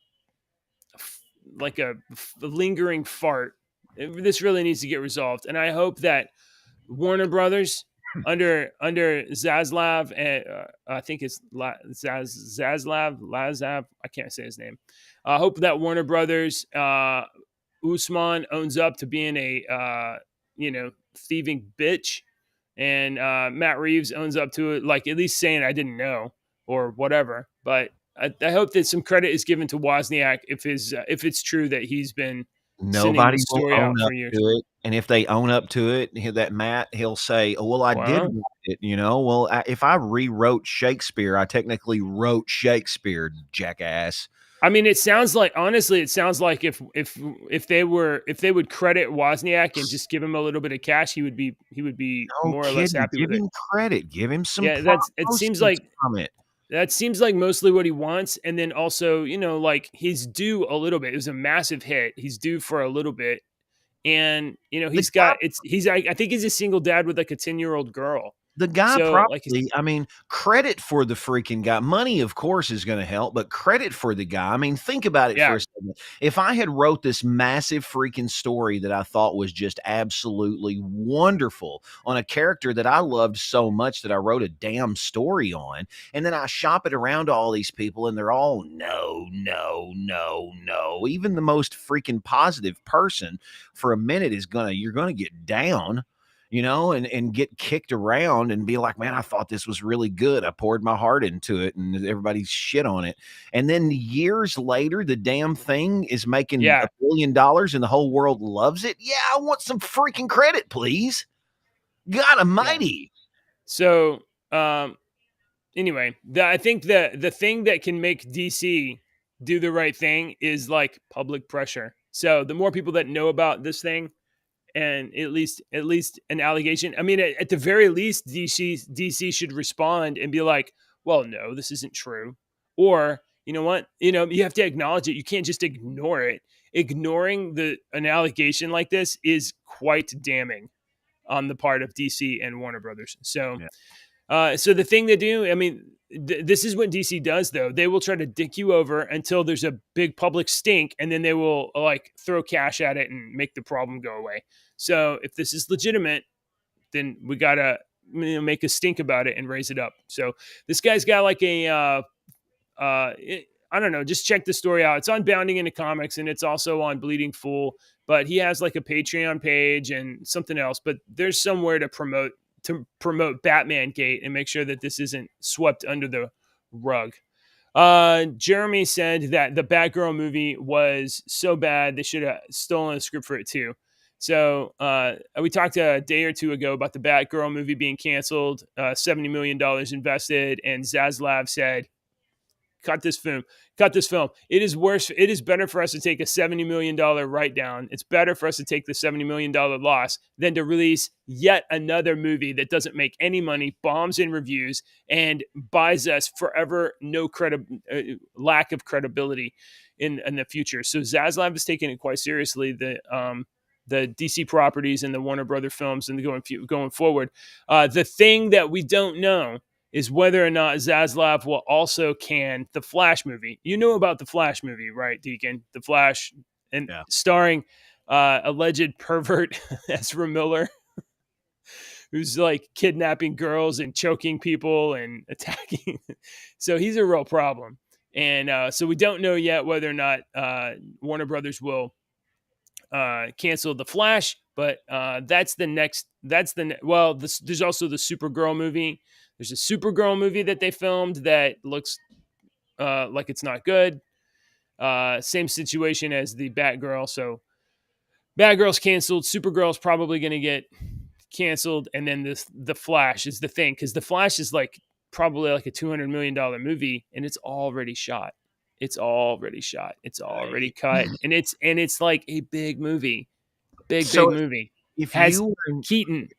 lingering fart. This really needs to get resolved, and I hope that Warner Brothers under Zaslav and I think it's Zaslav. I can't say his name. I hope that Warner Brothers, Usman owns up to being a, thieving bitch. And Matt Reeves owns up to it, like at least saying I didn't know or whatever. But I hope that some credit is given to Wozniak if it's true that he's been nobody will own up to it. And if they own up to it, that Matt, he'll say, "Oh, well, I did write it, Well, if I rewrote Shakespeare, I technically wrote Shakespeare, jackass. I mean, it sounds like, honestly, if they would credit Wozniak and just give him a little bit of cash, he would be more or less happy with it. Give him credit. Give him some. Yeah, it seems like from it. That seems like mostly what he wants. And then also, like he's due a little bit. It was a massive hit. He's due for a little bit. And, I think he's a single dad with like a 10-year-old girl. The guy probably, credit for the freaking guy. Money, of course, is going to help, but credit for the guy. I mean, think about it for a second. If I had wrote this massive freaking story that I thought was just absolutely wonderful on a character that I loved so much that I wrote a damn story on, and then I shop it around to all these people and they're all no. Even the most freaking positive person for a minute you're going to get down. And get kicked around and be like, man, I thought this was really good. I poured my heart into it and everybody's shit on it. And then years later, the damn thing is making $1 billion and the whole world loves it. Yeah, I want some freaking credit, please. God almighty. So, anyway, I think the thing that can make DC do the right thing is like public pressure. So the more people that know about this thing, and at least an allegation. I mean, at the very least, DC should respond and be like, well, no, this isn't true. Or, you know what? You have to acknowledge it. You can't just ignore it. Ignoring an allegation like this is quite damning on the part of DC and Warner Brothers. So, so the thing they do, I mean, this is what DC does, though. They will try to dick you over until there's a big public stink, and then they will like throw cash at it and make the problem go away. So if this is legitimate, then we gotta make a stink about it and raise it up. So this guy's got like I don't know, just check the story out. It's on Bounding Into Comics and it's also on Bleeding Fool, but he has like a Patreon page and something else, but there's somewhere to promote Batman Gate and make sure that this isn't swept under the rug. Jeremy said that the Batgirl movie was so bad they should have stolen a script for it too. So we talked a day or two ago about the Batgirl movie being canceled, $70 million invested, and Zaslav said, cut this film. It is worse. It is better for us to take a $70 million write down. It's better for us to take the $70 million loss than to release yet another movie that doesn't make any money, bombs in reviews, and buys us forever lack of credibility in the future. So Zaslav is taking it quite seriously. The DC properties and the Warner Brother films and going forward. The thing that we don't know is whether or not Zaslav will also can the Flash movie. You know about the Flash movie, right, Deacon? The Flash, and starring alleged pervert Ezra Miller, who's like kidnapping girls and choking people and attacking. So he's a real problem. And so we don't know yet whether or not Warner Brothers will cancel the Flash, but there's also the Supergirl movie. There's a Supergirl movie that they filmed that looks like it's not good. Same situation as the Batgirl. So Batgirl's canceled. Supergirl's probably going to get canceled. And then the Flash is the thing, because the Flash is like probably like a $200 million movie, and it's already shot. It's already cut, and it's like a big movie, big movie. It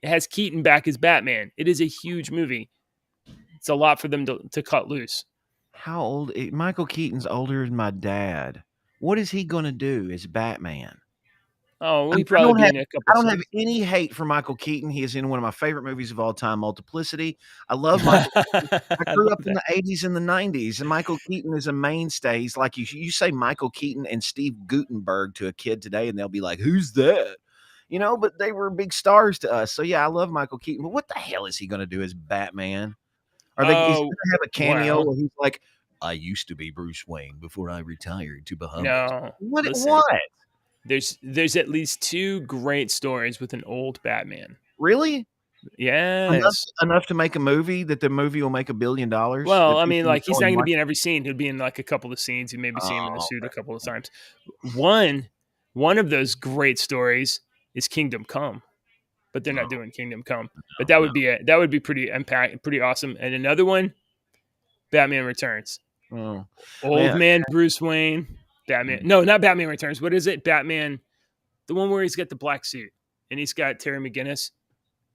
has Keaton back as Batman. It is a huge movie. It's a lot for them to cut loose. How old? Michael Keaton's older than my dad. What is he going to do as Batman? Oh, well, he probably be in a couple. I don't have any hate for Michael Keaton. He is in one of my favorite movies of all time, Multiplicity. I love Michael Keaton. I grew up in the 80s and the 90s, and Michael Keaton is a mainstay. He's like you say Michael Keaton and Steve Guttenberg to a kid today, and they'll be like, "Who's that?" But they were big stars to us. So yeah, I love Michael Keaton. But what the hell is he going to do as Batman? He's going to have a cameo where he's like, "I used to be Bruce Wayne before I retired to Bahamas." No, what? There's at least 2 great stories with an old Batman. Really? Yes. Enough to make a movie that the movie will make $1 billion. Well, I mean, like he's not going to be in every scene. He'll be in like a couple of scenes. You maybe see him in the suit a couple of times. One of those great stories is Kingdom Come. but they're not doing Kingdom Come. But that would be pretty awesome. And another one, Batman Returns. Oh, Old man Bruce Wayne. Batman. No, not Batman Returns. What is it? Batman. The one where he's got the black suit and he's got Terry McGinnis.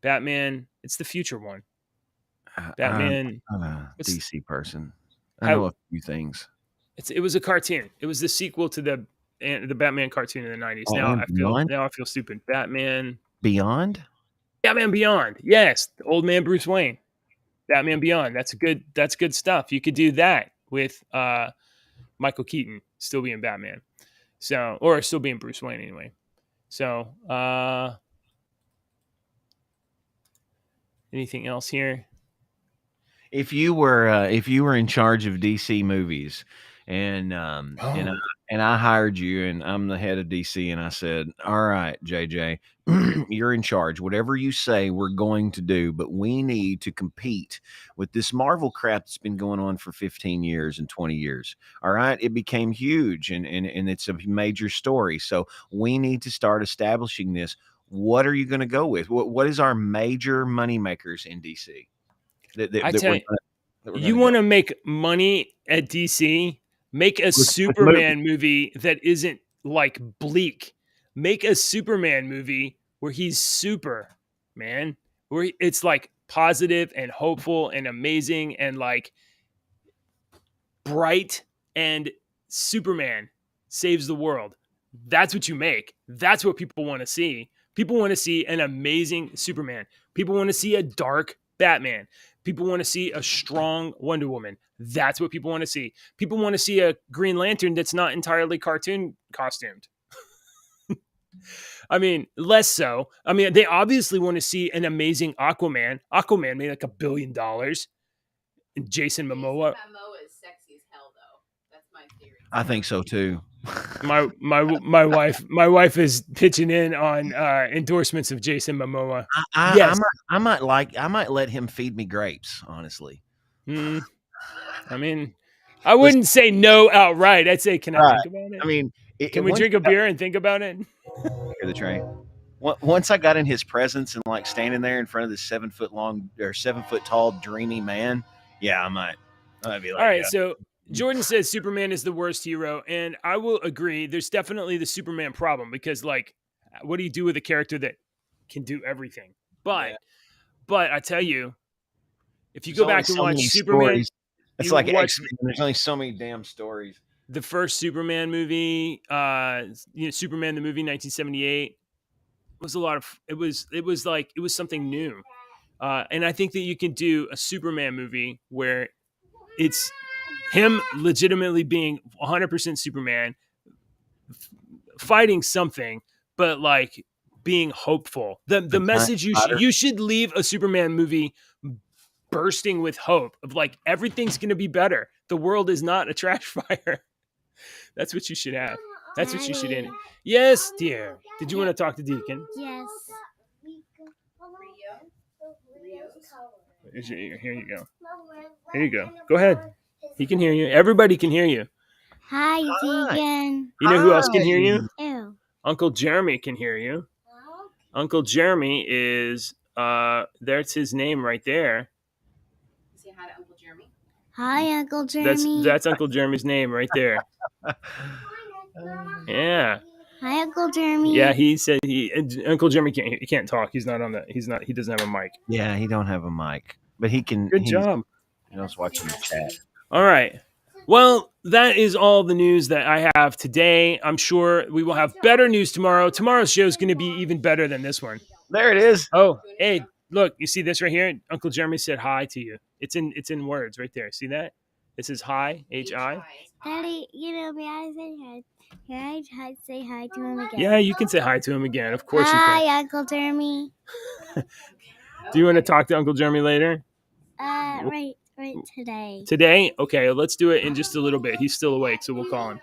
Batman. It's the future one. Batman. I'm a DC person. I know a few things. It was a cartoon. It was the sequel to the Batman cartoon in the 90s. Now I feel stupid. Batman Beyond? Batman Beyond. Yes. The old man Bruce Wayne. Batman Beyond. That's good stuff. You could do that with Michael Keaton still being Batman. So, or still being Bruce Wayne anyway. So, anything else here? If you were in charge of DC movies, and I hired you, and I'm the head of DC, and I said, "All right, JJ, you're in charge. Whatever you say, we're going to do, but we need to compete with this Marvel crap that's been going on for 15 years and 20 years. All right, it became huge, and it's a major story. So we need to start establishing this. What are you going to go with? What is our major money makers in DC? You want to make money at DC? Make a Superman movie that isn't like bleak. Make a Superman movie where he's super, man. Where it's like positive and hopeful and amazing and like bright, and Superman saves the world. That's what you make. That's what people want to see. People want to see an amazing Superman. People want to see a dark Batman. People want to see a strong Wonder Woman. That's what people want to see. People want to see a Green Lantern that's not entirely cartoon costumed. I mean, less so. I mean, they obviously want to see an amazing Aquaman. Aquaman made like $1 billion. And Jason Momoa. Jason Momoa is sexy as hell, though. That's my theory. I think so too. my wife is pitching in on endorsements of Jason Momoa. Yes. I might let him feed me grapes, honestly. I mean, I wouldn't say no outright. I'd say, can I think about it? I mean, can we drink a beer and think about it? Hear the train. Once I got in his presence and like standing there in front of this 7 foot long or 7 foot tall dreamy man, yeah, I might be like, all right. Yeah. So Jordan says Superman is the worst hero, and I will agree. There's definitely the Superman problem because, like, what do you do with a character that can do everything? But I tell you, if you go back and watch Superman, stories. It's like X-Men. There's only so many damn stories. The first Superman movie, Superman the movie, 1978, was a lot of. It was something new, and I think that you can do a Superman movie where it's him legitimately being 100% Superman, fighting something, but like being hopeful. The message you should leave a Superman movie bursting with hope of like everything's going to be better. The world is not a trash fire. That's what you should have. That's what you should end. Yes, dear. Did you want to talk to Deacon? Yes. Here you go. Here you go. Go ahead. He can hear you. Everybody can hear you. Hi, Deacon. You know who else can hear you? Ew. Uncle Jeremy can hear you. Uncle Jeremy is, there's his name right there. Say hi to Uncle Jeremy. Hi, Uncle Jeremy. That's Uncle Jeremy's name right there. Yeah. Hi, Uncle Jeremy. Yeah, he said Uncle Jeremy can't talk. He doesn't have a mic. Yeah, he don't have a mic, but he can. Good job. He knows watching the chat. All right. Well, that is all the news that I have today. I'm sure we will have better news tomorrow. Tomorrow's show is going to be even better than this one. There it is. Oh, hey, look, you see this right here? Uncle Jeremy said hi to you. It's in words right there. See that? It says hi, H-I. Daddy, may I say hi? Can I say hi to him again? Yeah, you can say hi to him again. Of course you can. Hi, Uncle Jeremy. Do you want to talk to Uncle Jeremy later? Right today. Today? Okay, let's do it in just a little bit. He's still awake, so we'll call him.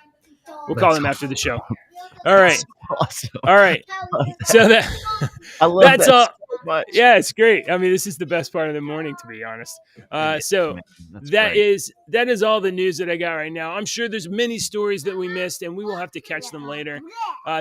We'll call him after the show. All right. Awesome. All right. So that's all. much. Yeah, it's great. I mean, this is the best part of the morning, to be honest. So that is all the news that I got right now. I'm sure there's many stories that we missed, and we will have to catch them later.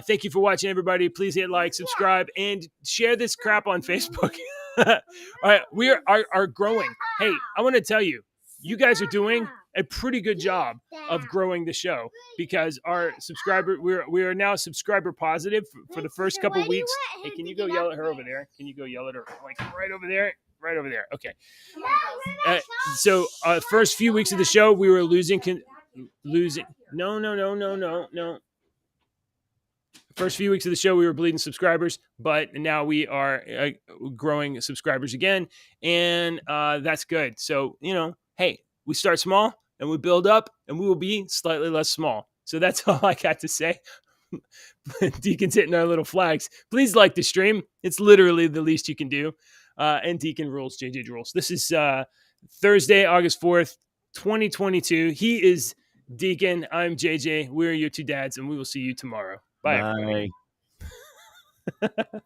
Thank you for watching, everybody. Please hit like, subscribe, and share this crap on Facebook. All right, we are growing. Hey, I want to tell you, you guys are doing a pretty good job of growing the show, because our subscriber, we are now subscriber positive for the first couple of weeks. Hey, can you go yell at her over there? Can you go yell at her like right over there? Right over there. Okay. So first few weeks of the show, we were losing. No. First few weeks of the show, we were bleeding subscribers, but now we are growing subscribers again, and that's good. So, hey, we start small and we build up, and we will be slightly less small. So that's all I got to say. Deacon's hitting our little flags. Please like the stream. It's literally the least you can do. And Deacon rules, JJ rules. This is Thursday, August 4th, 2022. He is Deacon. I'm JJ. We're your two dads, and we will see you tomorrow. Bye. Bye.